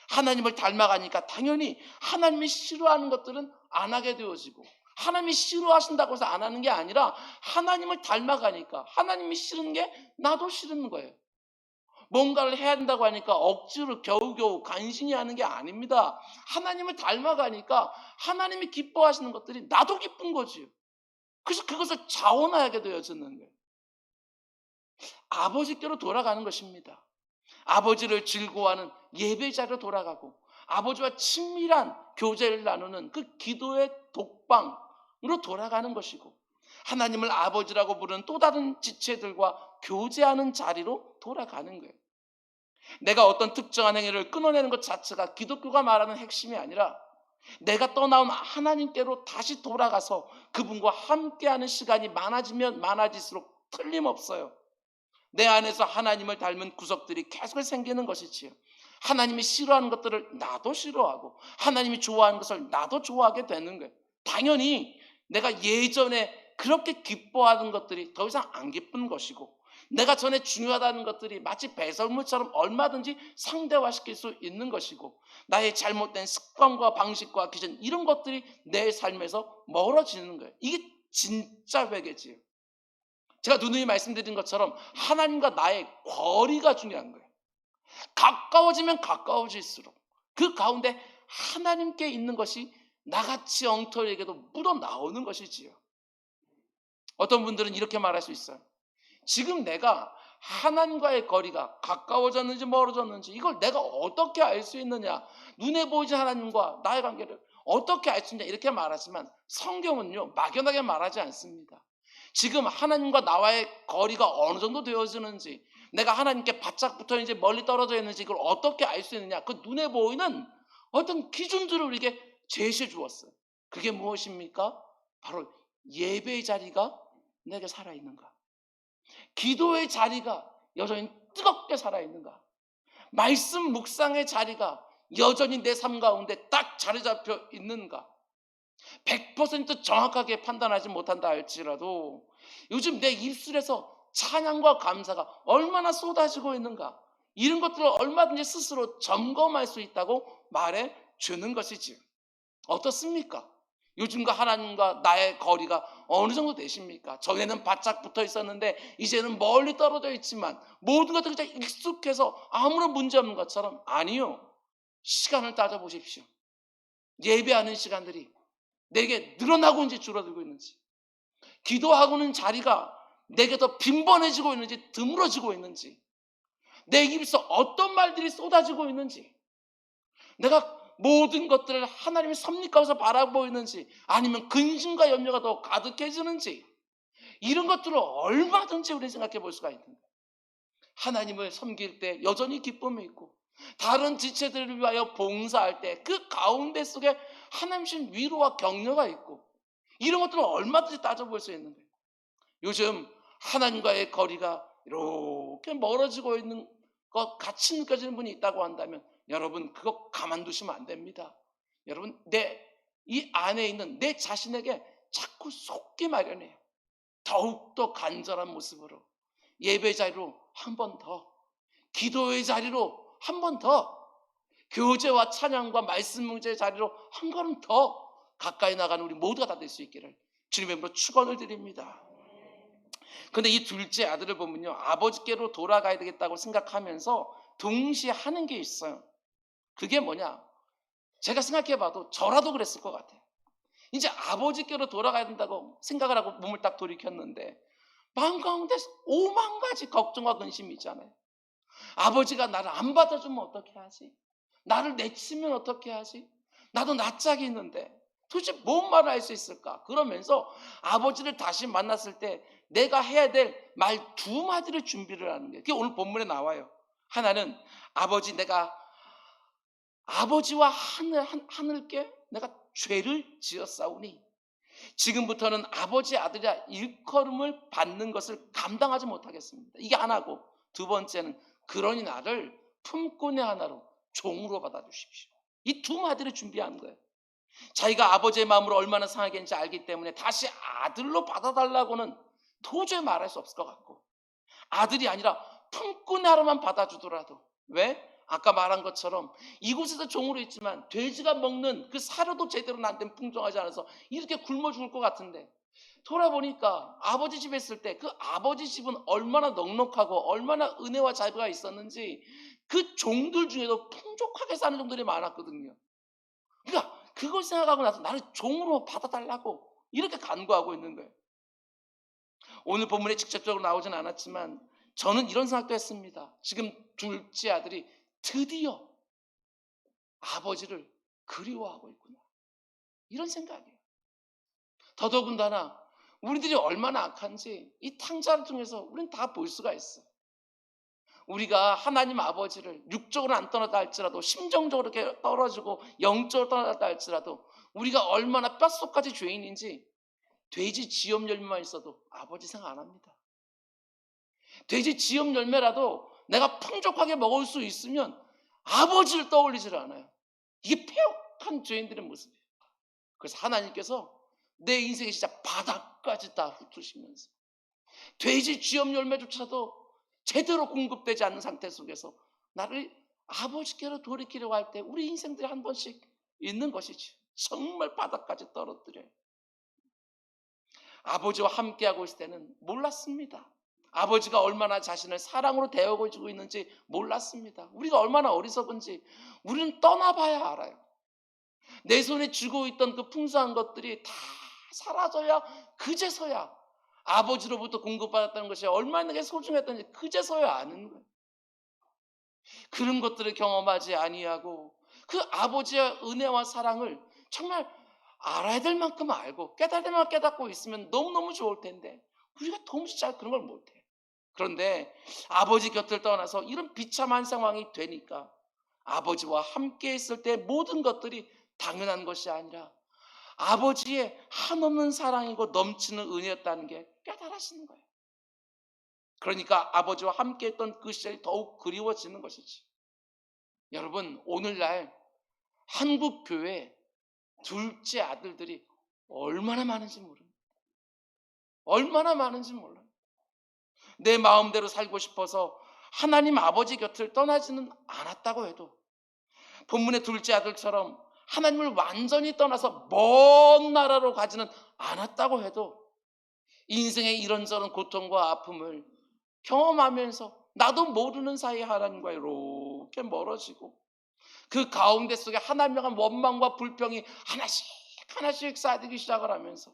하나님을 닮아가니까 당연히 하나님이 싫어하는 것들은 안 하게 되어지고, 하나님이 싫어하신다고 해서 안 하는 게 아니라 하나님을 닮아가니까 하나님이 싫은 게 나도 싫은 거예요. 뭔가를 해야 된다고 하니까 억지로 겨우겨우 간신히 하는 게 아닙니다. 하나님을 닮아가니까 하나님이 기뻐하시는 것들이 나도 기쁜 거지요. 그래서 그것을 자원하게 되어지는 거예요. 아버지께로 돌아가는 것입니다. 아버지를 즐거워하는 예배 자리로 돌아가고 아버지와 친밀한 교제를 나누는 그 기도의 독방으로 돌아가는 것이고, 하나님을 아버지라고 부르는 또 다른 지체들과 교제하는 자리로 돌아가는 거예요. 내가 어떤 특정한 행위를 끊어내는 것 자체가 기독교가 말하는 핵심이 아니라 내가 떠나온 하나님께로 다시 돌아가서 그분과 함께하는 시간이 많아지면 많아질수록 틀림없어요. 내 안에서 하나님을 닮은 구석들이 계속 생기는 것이지요. 하나님이 싫어하는 것들을 나도 싫어하고 하나님이 좋아하는 것을 나도 좋아하게 되는 거예요. 당연히 내가 예전에 그렇게 기뻐하는 것들이 더 이상 안 기쁜 것이고, 내가 전에 중요하다는 것들이 마치 배설물처럼 얼마든지 상대화시킬 수 있는 것이고, 나의 잘못된 습관과 방식과 기준, 이런 것들이 내 삶에서 멀어지는 거예요. 이게 진짜 회개지요. 제가 누누이 말씀드린 것처럼 하나님과 나의 거리가 중요한 거예요. 가까워지면 가까워질수록 그 가운데 하나님께 있는 것이 나같이 엉터리에게도 묻어나오는 것이지요. 어떤 분들은 이렇게 말할 수 있어요. 지금 내가 하나님과의 거리가 가까워졌는지 멀어졌는지 이걸 내가 어떻게 알 수 있느냐, 눈에 보이지 하나님과 나의 관계를 어떻게 알 수 있냐, 이렇게 말하지만 성경은요 막연하게 말하지 않습니다. 지금 하나님과 나와의 거리가 어느 정도 되어지는지, 내가 하나님께 바짝 붙어있는지 멀리 떨어져 있는지 이걸 어떻게 알 수 있느냐, 그 눈에 보이는 어떤 기준들을 우리에게 제시해 주었어요. 그게 무엇입니까? 바로 예배의 자리가 내게 살아있는가, 기도의 자리가 여전히 뜨겁게 살아있는가, 말씀 묵상의 자리가 여전히 내 삶 가운데 딱 자리 잡혀 있는가. 100% 정확하게 판단하지 못한다 할지라도 요즘 내 입술에서 찬양과 감사가 얼마나 쏟아지고 있는가, 이런 것들을 얼마든지 스스로 점검할 수 있다고 말해 주는 것이지요. 어떻습니까? 요즘과 하나님과 나의 거리가 어느 정도 되십니까? 전에는 바짝 붙어 있었는데 이제는 멀리 떨어져 있지만 모든 것들이 그냥 익숙해서 아무런 문제 없는 것처럼. 아니요. 시간을 따져보십시오. 예배하는 시간들이 내게 늘어나고 있는지 줄어들고 있는지, 기도하고는 자리가 내게 더 빈번해지고 있는지 드물어지고 있는지, 내 입에서 어떤 말들이 쏟아지고 있는지, 내가 모든 것들을 하나님의 섭리 가운데서 바라보이는지, 아니면 근심과 염려가 더 가득해지는지, 이런 것들을 얼마든지 우리 생각해 볼 수가 있는 거예요. 하나님을 섬길 때 여전히 기쁨이 있고, 다른 지체들을 위하여 봉사할 때 그 가운데 속에 하나님 신 위로와 격려가 있고, 이런 것들을 얼마든지 따져볼 수 있는 거예요. 요즘 하나님과의 거리가 이렇게 멀어지고 있는 것 같이 느껴지는 분이 있다고 한다면 여러분 그거 가만두시면 안 됩니다. 여러분 이 안에 있는 내 자신에게 자꾸 속기 마련해요. 더욱더 간절한 모습으로 예배 자리로 한 번 더, 기도의 자리로 한 번 더, 교제와 찬양과 말씀 문제의 자리로 한 걸음 더 가까이 나가는 우리 모두가 다 될 수 있기를 주님의 이름으로 축원을 드립니다. 근데 이 둘째 아들을 보면요, 아버지께로 돌아가야 되겠다고 생각하면서 동시에 하는 게 있어요. 그게 뭐냐? 제가 생각해봐도 저라도 그랬을 것 같아요. 이제 아버지께로 돌아가야 된다고 생각을 하고 몸을 딱 돌이켰는데 마음 가운데 오만 가지 걱정과 근심이 있잖아요. 아버지가 나를 안 받아주면 어떻게 하지? 나를 내치면 어떻게 하지? 나도 낯짝이 있는데 도대체 뭔 말을 할 수 있을까? 그러면서 아버지를 다시 만났을 때 내가 해야 될 말 두 마디를 준비를 하는 거예요. 그게 오늘 본문에 나와요. 하나는 아버지, 내가 아버지와 하늘께 내가 죄를 지었사오니 지금부터는 아버지 아들이라 일컬음을 받는 것을 감당하지 못하겠습니다. 이게 하나고, 두 번째는 그러니 나를 품꾼의 하나로 종으로 받아주십시오. 이 두 마디를 준비한 거예요. 자기가 아버지의 마음으로 얼마나 상하겠는지 알기 때문에 다시 아들로 받아달라고는 도저히 말할 수 없을 것 같고, 아들이 아니라 품꾼의 하나만 받아주더라도, 왜? 아까 말한 것처럼 이곳에서 종으로 있지만 돼지가 먹는 그 사료도 제대로 나한테는 풍족하지 않아서 이렇게 굶어 죽을 것 같은데, 돌아보니까 아버지 집에 있을 때 그 아버지 집은 얼마나 넉넉하고 얼마나 은혜와 자비가 있었는지 그 종들 중에도 풍족하게 사는 종들이 많았거든요. 그러니까 그걸 생각하고 나서 나를 종으로 받아달라고 이렇게 간구하고 있는 거예요. 오늘 본문에 직접적으로 나오진 않았지만 저는 이런 생각도 했습니다. 지금 둘째 아들이 드디어 아버지를 그리워하고 있구나, 이런 생각이에요. 더더군다나 우리들이 얼마나 악한지 이 탕자를 통해서 우리는 다 볼 수가 있어요. 우리가 하나님 아버지를 육적으로 안 떠났다 할지라도 심정적으로 이렇게 떨어지고 영적으로 떠났다 할지라도 우리가 얼마나 뼛속까지 죄인인지 돼지 지엽 열매만 있어도 아버지 생각 안 합니다. 돼지 지엽 열매라도 내가 풍족하게 먹을 수 있으면 아버지를 떠올리질 않아요. 이게 폐역한 죄인들의 모습이에요. 그래서 하나님께서 내 인생에 진짜 바닥까지 다 훑으시면서 돼지 쥐염 열매조차도 제대로 공급되지 않는 상태 속에서 나를 아버지께로 돌이키려고 할 때 우리 인생들이 한 번씩 있는 것이지. 정말 바닥까지 떨어뜨려요. 아버지와 함께하고 있을 때는 몰랐습니다. 아버지가 얼마나 자신을 사랑으로 대하고 있는지 몰랐습니다. 우리가 얼마나 어리석은지 우리는 떠나봐야 알아요. 내 손에 쥐고 있던 그 풍성한 것들이 다 사라져야 그제서야 아버지로부터 공급받았다는 것이 얼마나 내게 소중했던지 그제서야 아는 거예요. 그런 것들을 경험하지 아니하고 그 아버지의 은혜와 사랑을 정말 알아야 될 만큼 알고 깨달을 만큼 깨닫고 있으면 너무너무 좋을 텐데 우리가 도무지 잘 그런 걸 못해. 그런데 아버지 곁을 떠나서 이런 비참한 상황이 되니까 아버지와 함께 있을 때 모든 것들이 당연한 것이 아니라 아버지의 한없는 사랑이고 넘치는 은혜였다는 게 깨달아지는 거예요. 그러니까 아버지와 함께 했던 그 시절이 더욱 그리워지는 것이지. 여러분, 오늘날 한국 교회 둘째 아들들이 얼마나 많은지 모릅니다. 얼마나 많은지 몰라요. 내 마음대로 살고 싶어서 하나님 아버지 곁을 떠나지는 않았다고 해도, 본문의 둘째 아들처럼 하나님을 완전히 떠나서 먼 나라로 가지는 않았다고 해도 인생의 이런저런 고통과 아픔을 경험하면서 나도 모르는 사이에 하나님과 이렇게 멀어지고, 그 가운데 속에 하나님을 향한 원망과 불평이 하나씩 하나씩 쌓이기 시작을 하면서,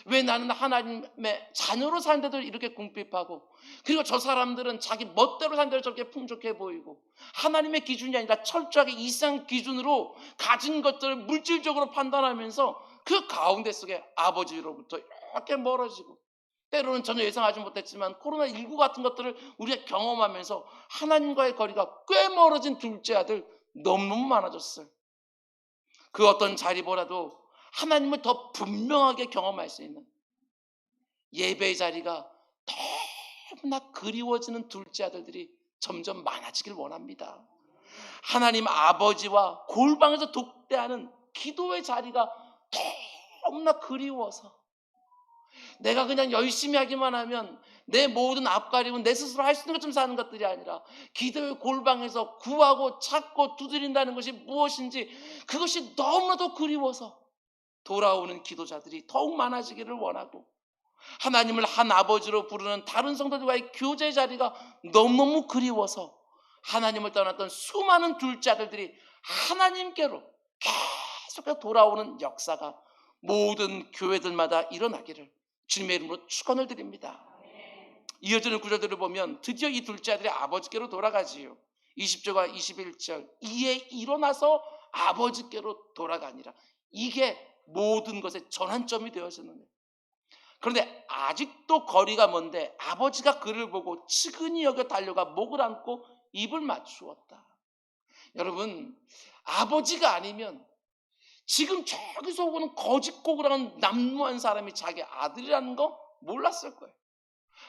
왜 나는 하나님의 자녀로 사는데도 이렇게 궁핍하고, 그리고 저 사람들은 자기 멋대로 사는 대로 저렇게 풍족해 보이고, 하나님의 기준이 아니라 철저하게 이상 기준으로 가진 것들을 물질적으로 판단하면서 그 가운데 속에 아버지로부터 이렇게 멀어지고, 때로는 전혀 예상하지 못했지만 코로나19 같은 것들을 우리가 경험하면서 하나님과의 거리가 꽤 멀어진 둘째 아들 너무너무 많아졌어요. 그 어떤 자리보다도 하나님을 더 분명하게 경험할 수 있는 예배의 자리가 너무나 그리워지는 둘째 아들들이 점점 많아지길 원합니다. 하나님 아버지와 골방에서 독대하는 기도의 자리가 너무나 그리워서, 내가 그냥 열심히 하기만 하면 내 모든 앞가림은 내 스스로 할 수 있는 것좀 사는 것들이 아니라 기도의 골방에서 구하고 찾고 두드린다는 것이 무엇인지, 그것이 너무나도 그리워서 돌아오는 기도자들이 더욱 많아지기를 원하고, 하나님을 한 아버지로 부르는 다른 성도들과의 교제의 자리가 너무너무 그리워서 하나님을 떠났던 수많은 둘째 아들들이 하나님께로 계속 돌아오는 역사가 모든 교회들마다 일어나기를 주님의 이름으로 축원을 드립니다. 이어지는 구절들을 보면 드디어 이 둘째 아들이 아버지께로 돌아가지요. 20절과 21절, 이에 일어나서 아버지께로 돌아가니라. 이게 모든 것의 전환점이 되어지는 거예요. 그런데 아직도 거리가 먼데 아버지가 그를 보고 측은히 여겨 달려가 목을 안고 입을 맞추었다. 여러분, 아버지가 아니면 지금 저기서 오는 거짓고구라는 남루한 사람이 자기 아들이라는 거 몰랐을 거예요.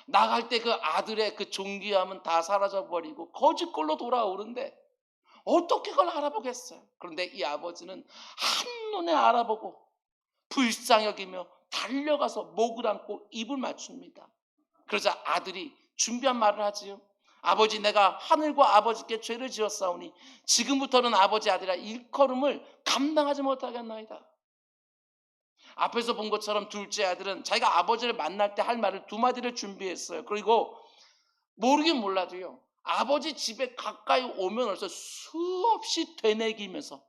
나갈 때 그 아들의 그 존귀함은 다 사라져버리고 거짓골로 돌아오는데 어떻게 그걸 알아보겠어요? 그런데 이 아버지는 한눈에 알아보고 불쌍히 여기며 달려가서 목을 안고 입을 맞춥니다. 그러자 아들이 준비한 말을 하지요. 아버지, 내가 하늘과 아버지께 죄를 지었사오니 지금부터는 아버지 아들아 일컬음을 감당하지 못하겠나이다. 앞에서 본 것처럼 둘째 아들은 자기가 아버지를 만날 때 할 말을 두 마디를 준비했어요. 그리고 모르긴 몰라도요, 아버지 집에 가까이 오면 벌써 수없이 되뇌기면서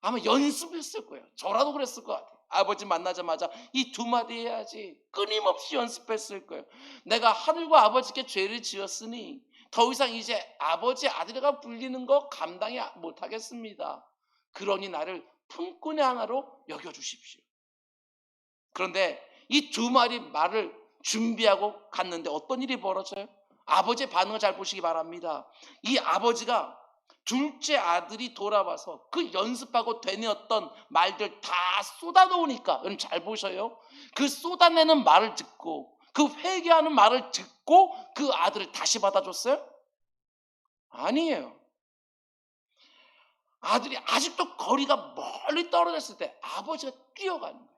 아마 연습했을 거예요. 저라도 그랬을 것 같아요. 아버지 만나자마자 이 두 마디 해야지 끊임없이 연습했을 거예요. 내가 하늘과 아버지께 죄를 지었으니 더 이상 이제 아버지 아들이가 불리는 거 감당이 못하겠습니다. 그러니 나를 품꾼의 하나로 여겨주십시오. 그런데 이 두 마디 말을 준비하고 갔는데 어떤 일이 벌어져요? 아버지의 반응을 잘 보시기 바랍니다. 이 아버지가 둘째 아들이 돌아와서 그 연습하고 되뇌었던 말들 다 쏟아놓으니까, 여러분 잘 보셔요. 그 쏟아내는 말을 듣고, 그 회개하는 말을 듣고 그 아들을 다시 받아줬어요? 아니에요. 아들이 아직도 거리가 멀리 떨어졌을 때 아버지가 뛰어가는 거예요.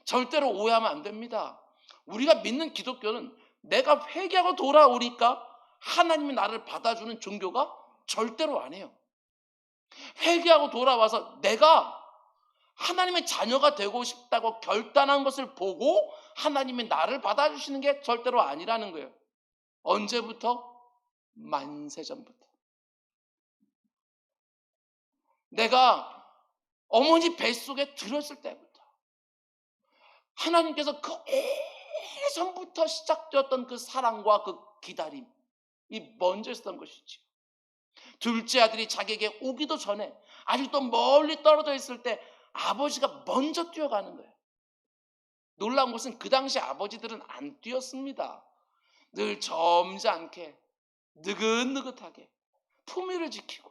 절대로 오해하면 안 됩니다. 우리가 믿는 기독교는 내가 회개하고 돌아오니까 하나님이 나를 받아주는 종교가 절대로 아니에요. 회개하고 돌아와서 내가 하나님의 자녀가 되고 싶다고 결단한 것을 보고 하나님이 나를 받아주시는 게 절대로 아니라는 거예요. 언제부터? 만세전부터. 내가 어머니 뱃속에 들었을 때부터 하나님께서 그 오래전부터 시작되었던 그 사랑과 그 기다림이 먼저 있었던 것이죠. 둘째 아들이 자기에게 오기도 전에 아직도 멀리 떨어져 있을 때 아버지가 먼저 뛰어가는 거예요. 놀라운 것은 그 당시 아버지들은 안 뛰었습니다. 늘 점잖게 느긋느긋하게 품위를 지키고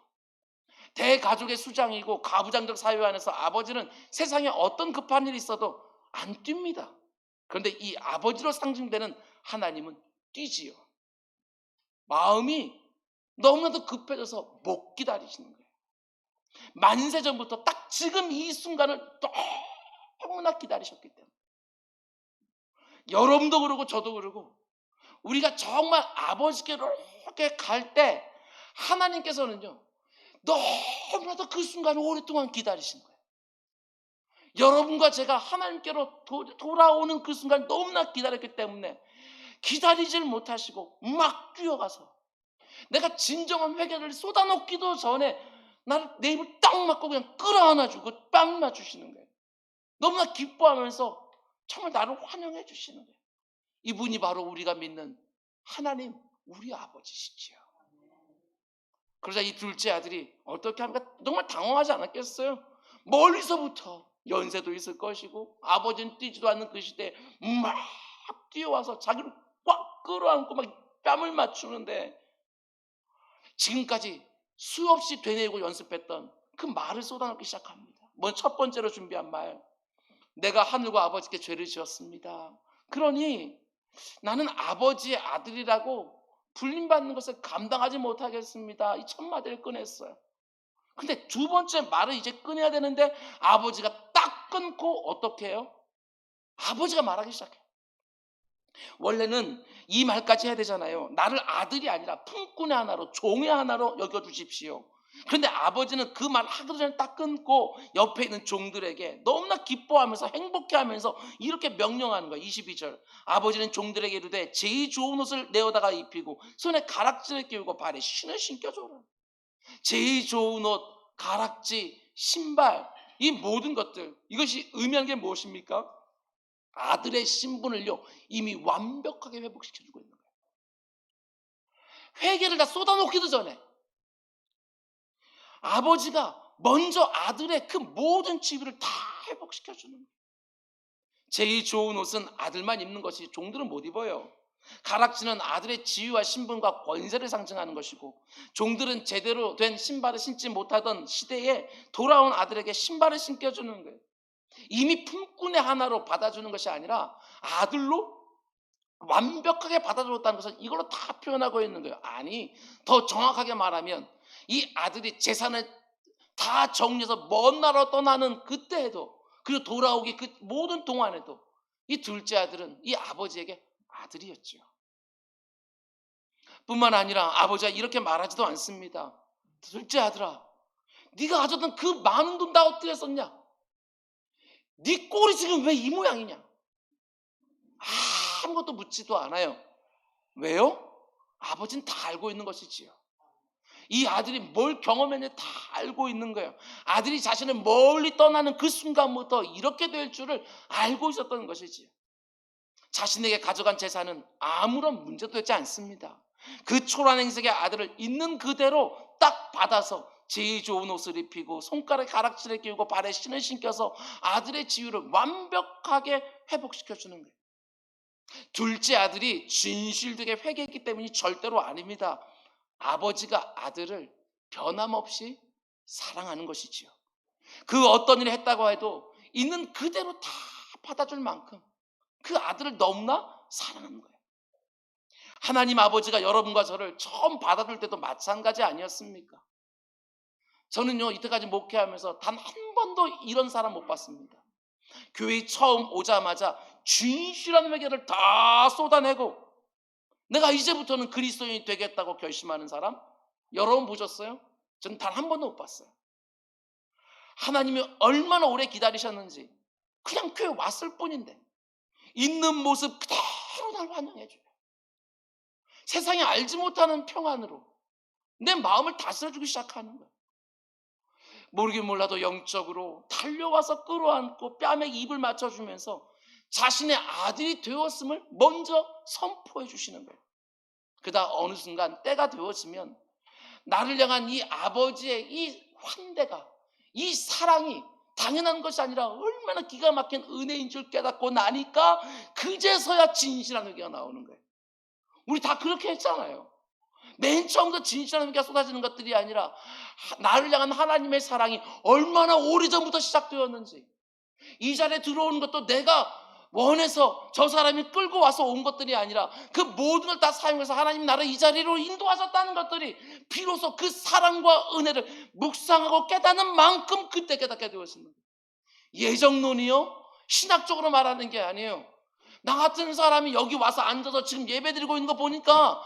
대가족의 수장이고 가부장적 사회 안에서 아버지는 세상에 어떤 급한 일이 있어도 안 뜁니다. 그런데 이 아버지로 상징되는 하나님은 뛰지요. 마음이 너무나도 급해져서 못 기다리시는 거예요. 만세전부터 딱 지금 이 순간을 너무나 기다리셨기 때문에. 여러분도 그러고 저도 그러고 우리가 정말 아버지께로 이렇게 갈 때 하나님께서는요, 너무나도 그 순간을 오랫동안 기다리신 거예요. 여러분과 제가 하나님께로 돌아오는 그 순간 너무나 기다렸기 때문에 기다리질 못하시고 막 뛰어가서 내가 진정한 회개를 쏟아놓기도 전에 나를 내 입을 딱 맞고 그냥 끌어안아주고 딱 맞추시는 거예요. 너무나 기뻐하면서 정말 나를 환영해 주시는 거예요. 이분이 바로 우리가 믿는 하나님, 우리 아버지시지요. 그러자 이 둘째 아들이 어떻게 합니까? 정말 당황하지 않았겠어요? 멀리서부터 연세도 있을 것이고 아버지는 뛰지도 않는 그 시대에 막 뛰어와서 자기를 꽉 끌어안고 막 뺨을 맞추는데, 지금까지 수없이 되뇌고 연습했던 그 말을 쏟아놓기 시작합니다. 먼저 첫 번째로 준비한 말, 내가 하늘과 아버지께 죄를 지었습니다. 그러니 나는 아버지의 아들이라고 불림받는 것을 감당하지 못하겠습니다. 이 첫 마디를 꺼냈어요. 근데 두 번째 말을 이제 꺼내야 되는데 아버지가 딱 끊고 어떻게 해요? 아버지가 말하기 시작해요. 원래는 이 말까지 해야 되잖아요. 나를 아들이 아니라 품꾼의 하나로, 종의 하나로 여겨주십시오. 그런데 아버지는 그 말 하기 전에 딱 끊고 옆에 있는 종들에게 너무나 기뻐하면서 행복해하면서 이렇게 명령하는 거예요. 22절, 아버지는 종들에게 이르되 제일 좋은 옷을 내어다가 입히고 손에 가락지를 끼우고 발에 신을 신겨줘라. 제일 좋은 옷, 가락지, 신발, 이 모든 것들, 이것이 의미하는 게 무엇입니까? 아들의 신분을요 이미 완벽하게 회복시켜주고 있는 거예요. 회개를 다 쏟아놓기도 전에 아버지가 먼저 아들의 그 모든 지위를 다 회복시켜주는 거예요. 제일 좋은 옷은 아들만 입는 것이 종들은 못 입어요. 가락지는 아들의 지위와 신분과 권세를 상징하는 것이고, 종들은 제대로 된 신발을 신지 못하던 시대에 돌아온 아들에게 신발을 신겨주는 거예요. 이미 품꾼의 하나로 받아주는 것이 아니라 아들로 완벽하게 받아줬다는 것은 이걸로 다 표현하고 있는 거예요. 아니, 더 정확하게 말하면 이 아들이 재산을 다 정리해서 먼 나라로 떠나는 그때에도, 그리고 돌아오기 그 모든 동안에도 이 둘째 아들은 이 아버지에게 아들이었죠. 뿐만 아니라 아버지가 이렇게 말하지도 않습니다. 둘째 아들아, 네가 가졌던 그 많은 돈 다 어떻게 썼냐? 네 꼴이 지금 왜 이 모양이냐? 아무것도 묻지도 않아요. 왜요? 아버지는 다 알고 있는 것이지요. 이 아들이 뭘 경험했는지 다 알고 있는 거예요. 아들이 자신을 멀리 떠나는 그 순간부터 이렇게 될 줄을 알고 있었던 것이지요. 자신에게 가져간 재산은 아무런 문제도 되지 않습니다. 그 초라한 행색의 아들을 있는 그대로 딱 받아서 제일 좋은 옷을 입히고 손가락에 가락지를 끼우고 발에 신을 신겨서 아들의 지위를 완벽하게 회복시켜주는 거예요. 둘째 아들이 진실되게 회개했기 때문이 절대로 아닙니다. 아버지가 아들을 변함없이 사랑하는 것이지요. 그 어떤 일을 했다고 해도 있는 그대로 다 받아줄 만큼 그 아들을 너무나 사랑하는 거예요. 하나님 아버지가 여러분과 저를 처음 받아줄 때도 마찬가지 아니었습니까? 저는요, 이때까지 목회하면서 단 한 번도 이런 사람 못 봤습니다. 교회 처음 오자마자 진실한 회개를 다 쏟아내고 내가 이제부터는 그리스도인이 되겠다고 결심하는 사람 여러분 보셨어요? 저는 단 한 번도 못 봤어요. 하나님이 얼마나 오래 기다리셨는지 그냥 교회 왔을 뿐인데 있는 모습 그대로 날 환영해줘요. 세상이 알지 못하는 평안으로 내 마음을 다스려주기 시작하는 거예요. 모르긴 몰라도 영적으로 달려와서 끌어안고 뺨에 입을 맞춰주면서 자신의 아들이 되었음을 먼저 선포해 주시는 거예요. 그러다 어느 순간 때가 되어지면 나를 향한 이 아버지의 이 환대가, 이 사랑이 당연한 것이 아니라 얼마나 기가 막힌 은혜인 줄 깨닫고 나니까 그제서야 진실한 회개가 나오는 거예요. 우리 다 그렇게 했잖아요. 맨 처음부터 진실한 회개가 쏟아지는 것들이 아니라 나를 향한 하나님의 사랑이 얼마나 오래전부터 시작되었는지, 이 자리에 들어오는 것도 내가 원해서 저 사람이 끌고 와서 온 것들이 아니라 그 모든 걸 다 사용해서 하나님 나를 이 자리로 인도하셨다는 것들이 비로소 그 사랑과 은혜를 묵상하고 깨닫는 만큼 그때 깨닫게 되었습니다. 예정론이요? 신학적으로 말하는 게 아니에요. 나 같은 사람이 여기 와서 앉아서 지금 예배드리고 있는 거 보니까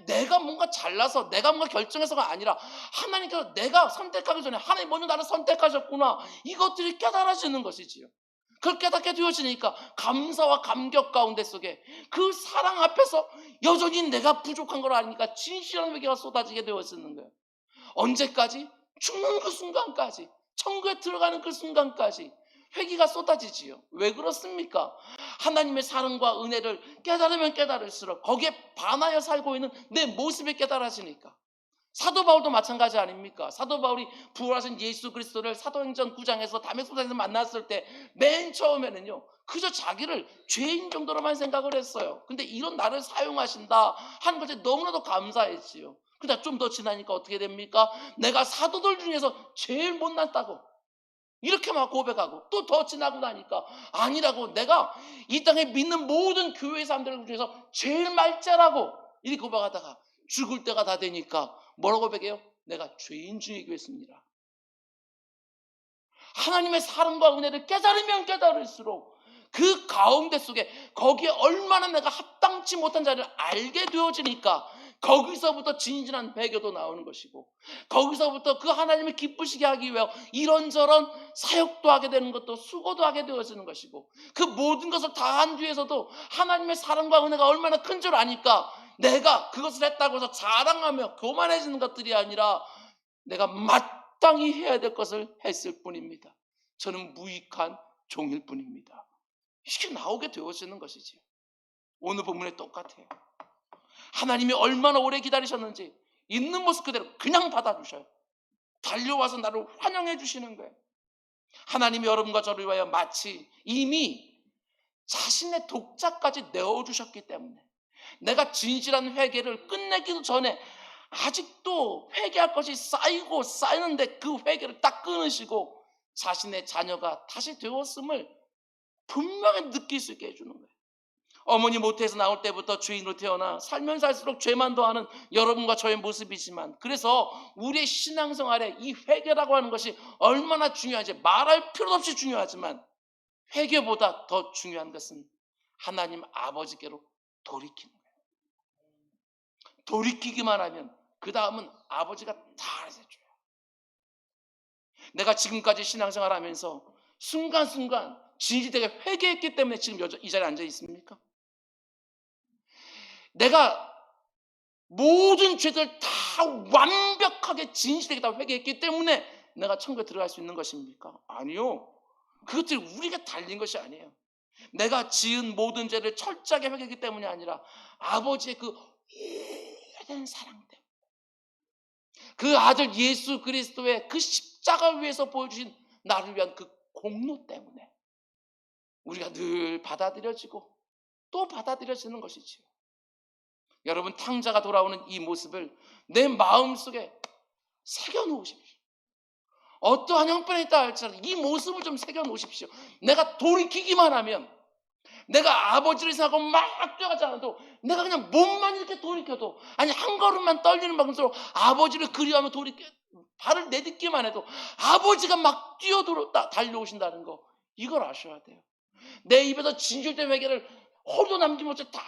내가 뭔가 잘나서 내가 뭔가 결정해서가 아니라 하나님께서 내가 선택하기 전에 하나님 먼저 나를 선택하셨구나, 이것들이 깨달아지는 것이지요. 그걸 깨닫게 되어지니까 감사와 감격 가운데 속에 그 사랑 앞에서 여전히 내가 부족한 걸 아니까 진실한 회개가 쏟아지게 되어지는 거예요. 언제까지? 죽는 그 순간까지, 천국에 들어가는 그 순간까지 회개가 쏟아지지요. 왜 그렇습니까? 하나님의 사랑과 은혜를 깨달으면 깨달을수록 거기에 반하여 살고 있는 내 모습이 깨달아지니까. 사도 바울도 마찬가지 아닙니까? 사도 바울이 부활하신 예수 그리스도를 사도행전 9장에서 다메섹에서 만났을 때 맨 처음에는요, 그저 자기를 죄인 정도로만 생각을 했어요. 근데 이런 나를 사용하신다 하는 것에 너무나도 감사했지요. 근데 좀 더 지나니까 어떻게 됩니까? 내가 사도들 중에서 제일 못났다고 이렇게 막 고백하고, 또 더 지나고 나니까 아니라고, 내가 이 땅에 믿는 모든 교회 사람들 중에서 제일 말자라고 이렇게 고백하다가 죽을 때가 다 되니까 뭐라고 고백해요? 내가 죄인 중에 교회습니다. 하나님의 사랑과 은혜를 깨달으면 깨달을수록 그 가운데 속에 거기에 얼마나 내가 합당치 못한 자를 알게 되어지니까 거기서부터 진진한 배교도 나오는 것이고, 거기서부터 그 하나님을 기쁘시게 하기 위해 이런저런 사역도 하게 되는 것도, 수고도 하게 되어지는 것이고, 그 모든 것을 다 한 뒤에서도 하나님의 사랑과 은혜가 얼마나 큰 줄 아니까 내가 그것을 했다고 해서 자랑하며 교만해지는 것들이 아니라 내가 마땅히 해야 될 것을 했을 뿐입니다. 저는 무익한 종일 뿐입니다. 이렇게 나오게 되어지는 것이지. 오늘 본문에 똑같아요. 하나님이 얼마나 오래 기다리셨는지 있는 모습 그대로 그냥 받아주셔요. 달려와서 나를 환영해 주시는 거예요. 하나님이 여러분과 저를 위하여 마치 이미 자신의 독자까지 내어주셨기 때문에 내가 진실한 회개를 끝내기도 전에 아직도 회개할 것이 쌓이고 쌓이는데 그 회개를 딱 끊으시고 자신의 자녀가 다시 되었음을 분명히 느낄 수 있게 해주는 거예요. 어머니 모태에서 나올 때부터 죄인으로 태어나 살면 살수록 죄만 더하는 여러분과 저의 모습이지만, 그래서 우리의 신앙생활에 이 회개라고 하는 것이 얼마나 중요한지 말할 필요도 없이 중요하지만, 회개보다 더 중요한 것은 하나님 아버지께로 돌이키는 거예요. 돌이키기만 하면 그 다음은 아버지가 다 해줘요. 내가 지금까지 신앙생활 하면서 순간순간 진실되게 회개했기 때문에 지금 이 자리에 앉아 있습니까? 내가 모든 죄들 다 완벽하게 진실되게 다 회개했기 때문에 내가 천국에 들어갈 수 있는 것입니까? 아니요. 그것들이 우리가 달린 것이 아니에요. 내가 지은 모든 죄를 철저하게 회개했기 때문이 아니라 아버지의 그 오래된 사랑 때문에, 그 아들 예수 그리스도의 그 십자가 위에서 보여주신 나를 위한 그 공로 때문에 우리가 늘 받아들여지고 또 받아들여지는 것이지요. 여러분, 탕자가 돌아오는 이 모습을 내 마음속에 새겨놓으십시오. 어떠한 형편에 있다 할지라도 이 모습을 좀 새겨놓으십시오. 내가 돌이키기만 하면, 내가 아버지를 생각하고 막 뛰어가지 않아도, 내가 그냥 몸만 이렇게 돌이켜도, 아니 한 걸음만 떨리는 방식으로 아버지를 그리워하며 발을 내딛기만 해도 아버지가 막 달려오신다는 거, 이걸 아셔야 돼요. 내 입에서 진실된 회개를 허리도 남김없이 다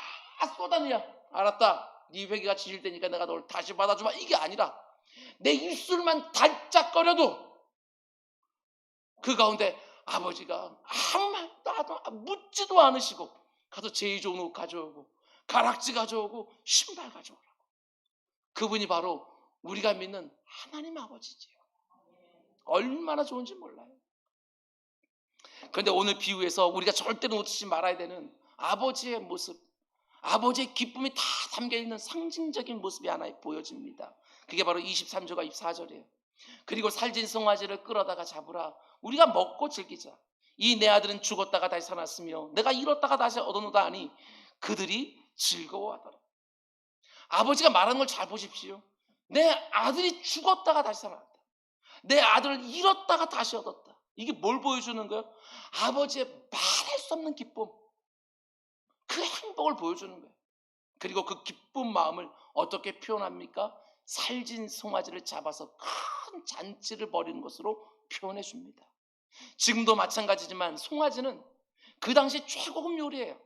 쏟아내야, 알았다, 네 회개가 진실되니까 내가 널 다시 받아주마, 이게 아니라 내 입술만 달짝거려도 그 가운데 아버지가 아무 말도 묻지도 않으시고 가서 제일 좋은 옷 가져오고 가락지 가져오고 신발 가져오라고. 그분이 바로 우리가 믿는 하나님 아버지지요. 얼마나 좋은지 몰라요. 그런데 오늘 비유에서 우리가 절대로 놓치지 말아야 되는 아버지의 모습, 아버지의 기쁨이 다 담겨있는 상징적인 모습이 하나 보여집니다. 그게 바로 23절과 24절이에요. 그리고 살찐 송아지를 끌어다가 잡으라. 우리가 먹고 즐기자. 이 내 아들은 죽었다가 다시 살았으며 내가 잃었다가 다시 얻어놓다 하니 그들이 즐거워하더라. 아버지가 말하는 걸 잘 보십시오. 내 아들이 죽었다가 다시 살았다. 내 아들을 잃었다가 다시 얻었다. 이게 뭘 보여주는 거예요? 아버지의 말할 수 없는 기쁨, 그 행복을 보여주는 거예요. 그리고 그 기쁜 마음을 어떻게 표현합니까? 살진 송아지를 잡아서 큰 잔치를 벌이는 것으로 표현해 줍니다. 지금도 마찬가지지만 송아지는 그 당시 최고급 요리예요.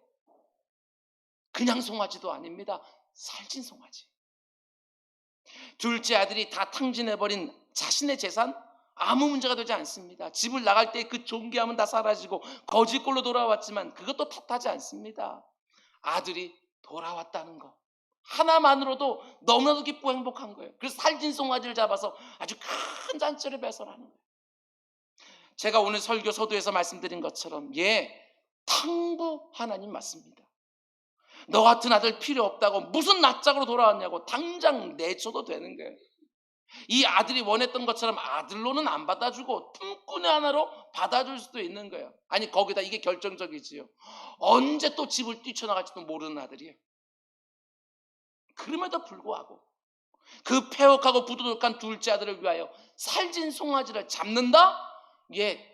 그냥 송아지도 아닙니다. 살찐 송아지. 둘째 아들이 다 탕진해버린 자신의 재산 아무 문제가 되지 않습니다. 집을 나갈 때 그 존귀함은 다 사라지고 거지꼴로 돌아왔지만 그것도 탓하지 않습니다. 아들이 돌아왔다는 거 하나만으로도 너무나도 기쁘고 행복한 거예요. 그래서 살찐 송아지를 잡아서 아주 큰 잔치를 배설하는 거예요. 제가 오늘 설교 서두에서 말씀드린 것처럼 탕부 하나님 맞습니다. 너 같은 아들 필요 없다고 무슨 낯짝으로 돌아왔냐고 당장 내줘도 되는 거예요. 이 아들이 원했던 것처럼 아들로는 안 받아주고 품꾼의 하나로 받아줄 수도 있는 거예요. 아니 거기다 이게 결정적이지요. 언제 또 집을 뛰쳐나갈지도 모르는 아들이에요. 그럼에도 불구하고 그 패역하고 부도덕한 둘째 아들을 위하여 살찐 송아지를 잡는다?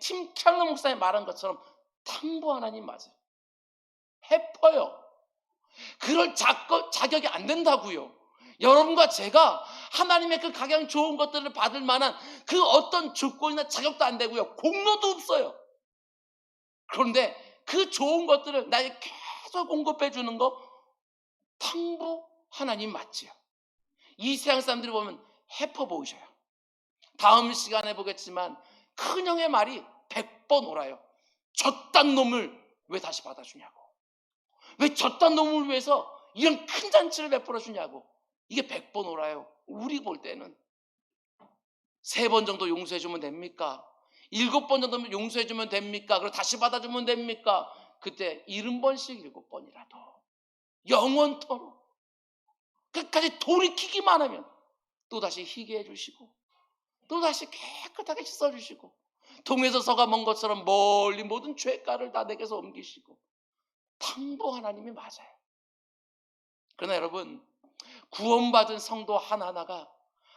팀 켈러 목사님 말한 것처럼 탕부 하나님 맞아요. 해퍼요. 그럴 자격이 안 된다고요. 여러분과 제가 하나님의 그 가장 좋은 것들을 받을 만한 그 어떤 조건이나 자격도 안 되고요. 공로도 없어요. 그런데 그 좋은 것들을 나에게 계속 공급해 주는 거 탕부 하나님 맞지요. 이 세상 사람들이 보면 해퍼 보이셔요. 다음 시간에 보겠지만 큰형의 말이 100번 옳아요. 저딴 놈을 왜 다시 받아주냐고. 왜 저딴 놈을 위해서 이런 큰 잔치를 베풀어 주냐고. 이게 100번 옳아요. 우리 볼 때는 3번 정도 용서해주면 됩니까? 7번 정도 용서해주면 됩니까? 그리고 다시 받아주면 됩니까? 그때 70번씩 7번이라도 영원토록 끝까지 돌이키기만 하면 또다시 희게 해주시고 또다시 깨끗하게 씻어주시고 동에서 서가 먼 것처럼 멀리 모든 죄가를 다 내게서 옮기시고 탕부 하나님이 맞아요. 그러나 여러분 구원받은 성도 하나하나가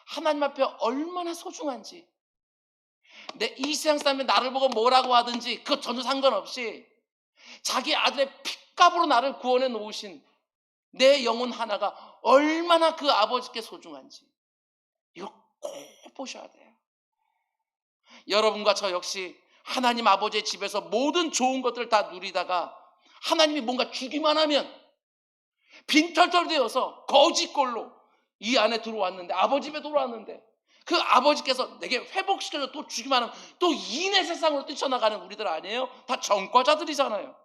하나님 앞에 얼마나 소중한지 이 세상 사람이 나를 보고 뭐라고 하든지 그것 전혀 상관없이 자기 아들의 핏값으로 나를 구원해 놓으신 내 영혼 하나가 얼마나 그 아버지께 소중한지 이거 꼭 보셔야 돼요. 여러분과 저 역시 하나님 아버지의 집에서 모든 좋은 것들을 다 누리다가 하나님이 뭔가 주기만 하면 빈털털 되어서 거지꼴로 이 안에 들어왔는데 아버지 집에 들어왔는데 그 아버지께서 내게 회복시켜서 또 주기만 하면 또 이내 세상으로 뛰쳐나가는 우리들 아니에요? 다 전과자들이잖아요.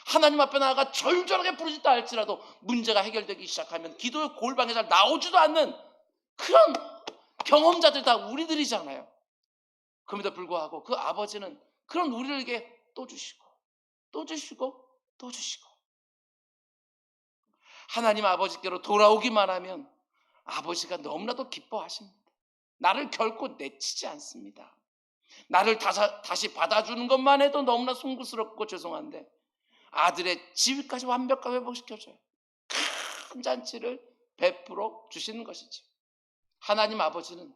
하나님 앞에 나아가 절절하게 부르짖다 할지라도 문제가 해결되기 시작하면 기도의 골방에 잘 나오지도 않는 그런 경험자들 다 우리들이잖아요. 그럼에도 불구하고 그 아버지는 그런 우리에게 또 주시고 또 주시고 또 주시고 하나님 아버지께로 돌아오기만 하면 아버지가 너무나도 기뻐하십니다. 나를 결코 내치지 않습니다. 나를 다시 받아주는 것만 해도 너무나 송구스럽고 죄송한데 아들의 지위까지 완벽하게 회복시켜줘요. 큰 잔치를 베풀어 주시는 것이죠. 하나님 아버지는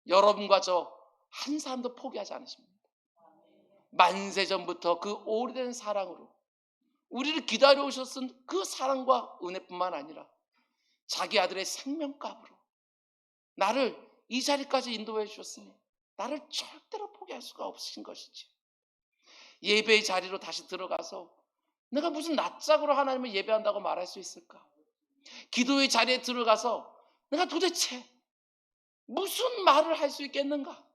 여러분과 저 한 사람도 포기하지 않으십니다. 만세전부터 그 오래된 사랑으로 우리를 기다려 오셨은 그 사랑과 은혜뿐만 아니라 자기 아들의 생명값으로 나를 이 자리까지 인도해 주셨으니 나를 절대로 포기할 수가 없으신 것이지. 예배의 자리로 다시 들어가서 내가 무슨 낯짝으로 하나님을 예배한다고 말할 수 있을까? 기도의 자리에 들어가서 내가 도대체 무슨 말을 할 수 있겠는가?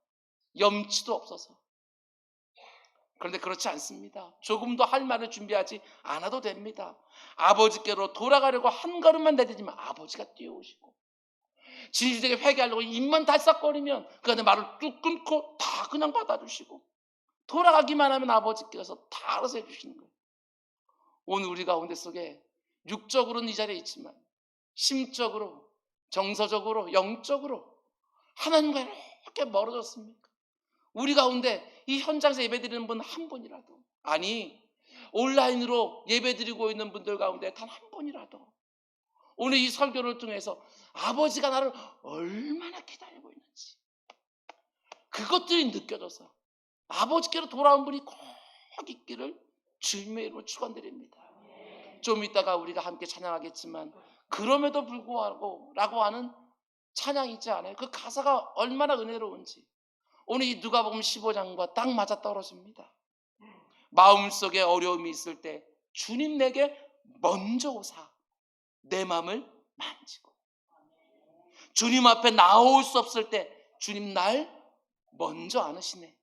염치도 없어서. 그런데 그렇지 않습니다. 조금도 할 말을 준비하지 않아도 됩니다. 아버지께로 돌아가려고 한 걸음만 내딛으면 아버지가 뛰어오시고 진실되게 회개하려고 입만 달싹거리면 그 안에 말을 뚝 끊고 다 그냥 받아주시고 돌아가기만 하면 아버지께서 다 알아서 해주시는 거예요. 오늘 우리 가운데 속에 육적으로는 이 자리에 있지만 심적으로 정서적으로 영적으로 하나님과 이렇게 멀어졌습니까? 우리 가운데 이 현장에서 예배드리는 분 한 분이라도 아니 온라인으로 예배드리고 있는 분들 가운데 단 한 분이라도 오늘 이 설교를 통해서 아버지가 나를 얼마나 기다리고 있는지 그것들이 느껴져서 아버지께로 돌아온 분이 꼭 있기를 주님의 이름으로 축원드립니다. 좀 이따가 우리가 함께 찬양하겠지만 그럼에도 불구하고 라고 하는 찬양이 있지 않아요? 그 가사가 얼마나 은혜로운지 오늘 이 누가복음 15장과 딱 맞아 떨어집니다. 마음속에 어려움이 있을 때 주님 내게 먼저 오사 내 마음을 만지고, 주님 앞에 나올 수 없을 때 주님 날 먼저 안으시네.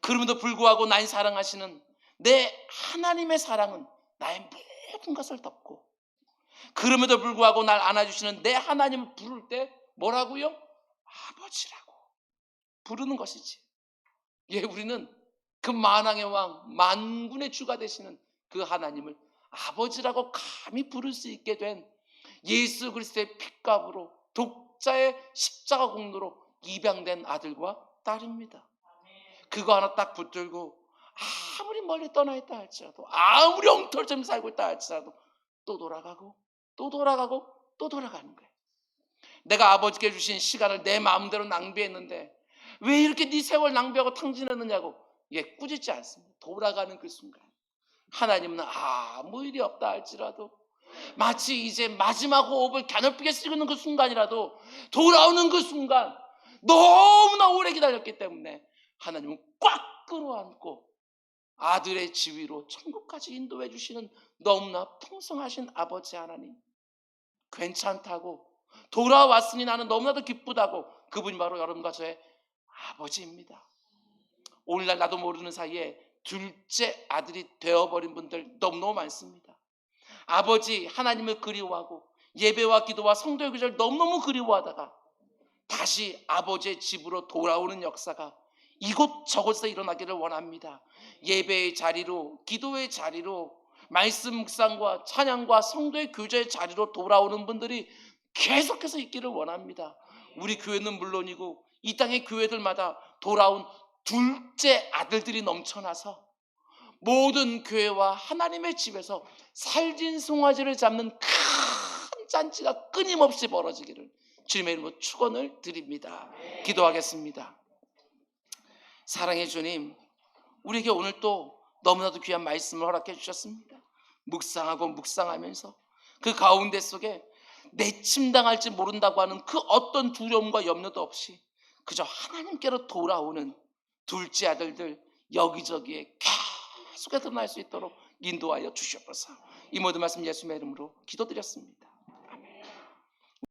그럼에도 불구하고 날 사랑하시는 내 하나님의 사랑은 나의 모든 것을 덮고, 그럼에도 불구하고 날 안아주시는 내 하나님을 부를 때 뭐라고요? 아버지라고 부르는 것이지. 예, 우리는 그 만왕의 왕, 만군의 주가 되시는 그 하나님을 아버지라고 감히 부를 수 있게 된 예수 그리스도의 핏값으로, 독자의 십자가 공로로 입양된 아들과 딸입니다. 그거 하나 딱 붙들고 아무리 멀리 떠나 있다 할지라도, 아무리 엉터리처럼 살고 있다 할지라도 또 돌아가고 또 돌아가고 또 돌아가는 거예요. 내가 아버지께 주신 시간을 내 마음대로 낭비했는데 왜 이렇게 네 세월 낭비하고 탕진했느냐고, 예, 꾸짖지 않습니다. 돌아가는 그 순간 하나님은 아무 일이 없다 할지라도, 마치 이제 마지막 호흡을 가냘프게 쓰는 그 순간이라도, 돌아오는 그 순간 너무나 오래 기다렸기 때문에 하나님은 꽉 끌어안고 아들의 지위로 천국까지 인도해 주시는 너무나 풍성하신 아버지 하나님, 괜찮다고, 돌아왔으니 나는 너무나도 기쁘다고, 그분이 바로 여러분과 저의 아버지입니다. 오늘날 나도 모르는 사이에 둘째 아들이 되어버린 분들 너무너무 많습니다. 아버지 하나님을 그리워하고 예배와 기도와 성도의 교제를 너무너무 그리워하다가 다시 아버지의 집으로 돌아오는 역사가 이곳저곳에서 일어나기를 원합니다. 예배의 자리로, 기도의 자리로, 말씀 묵상과 찬양과 성도의 교제의 자리로 돌아오는 분들이 계속해서 있기를 원합니다. 우리 교회는 물론이고 이 땅의 교회들마다 돌아온 둘째 아들들이 넘쳐나서 모든 교회와 하나님의 집에서 살진 송아지를 잡는 큰 잔치가 끊임없이 벌어지기를 주님의 이름으로 축원을 드립니다. 기도하겠습니다. 사랑의 주님, 우리에게 오늘 또 너무나도 귀한 말씀을 허락해 주셨습니다. 묵상하고 묵상하면서 그 가운데 속에 내침당할지 모른다고 하는 그 어떤 두려움과 염려도 없이 그저 하나님께로 돌아오는 둘째 아들들 여기저기에 계속해서 드러날 수 있도록 인도하여 주시옵소서. 이 모든 말씀 예수님의 이름으로 기도드렸습니다.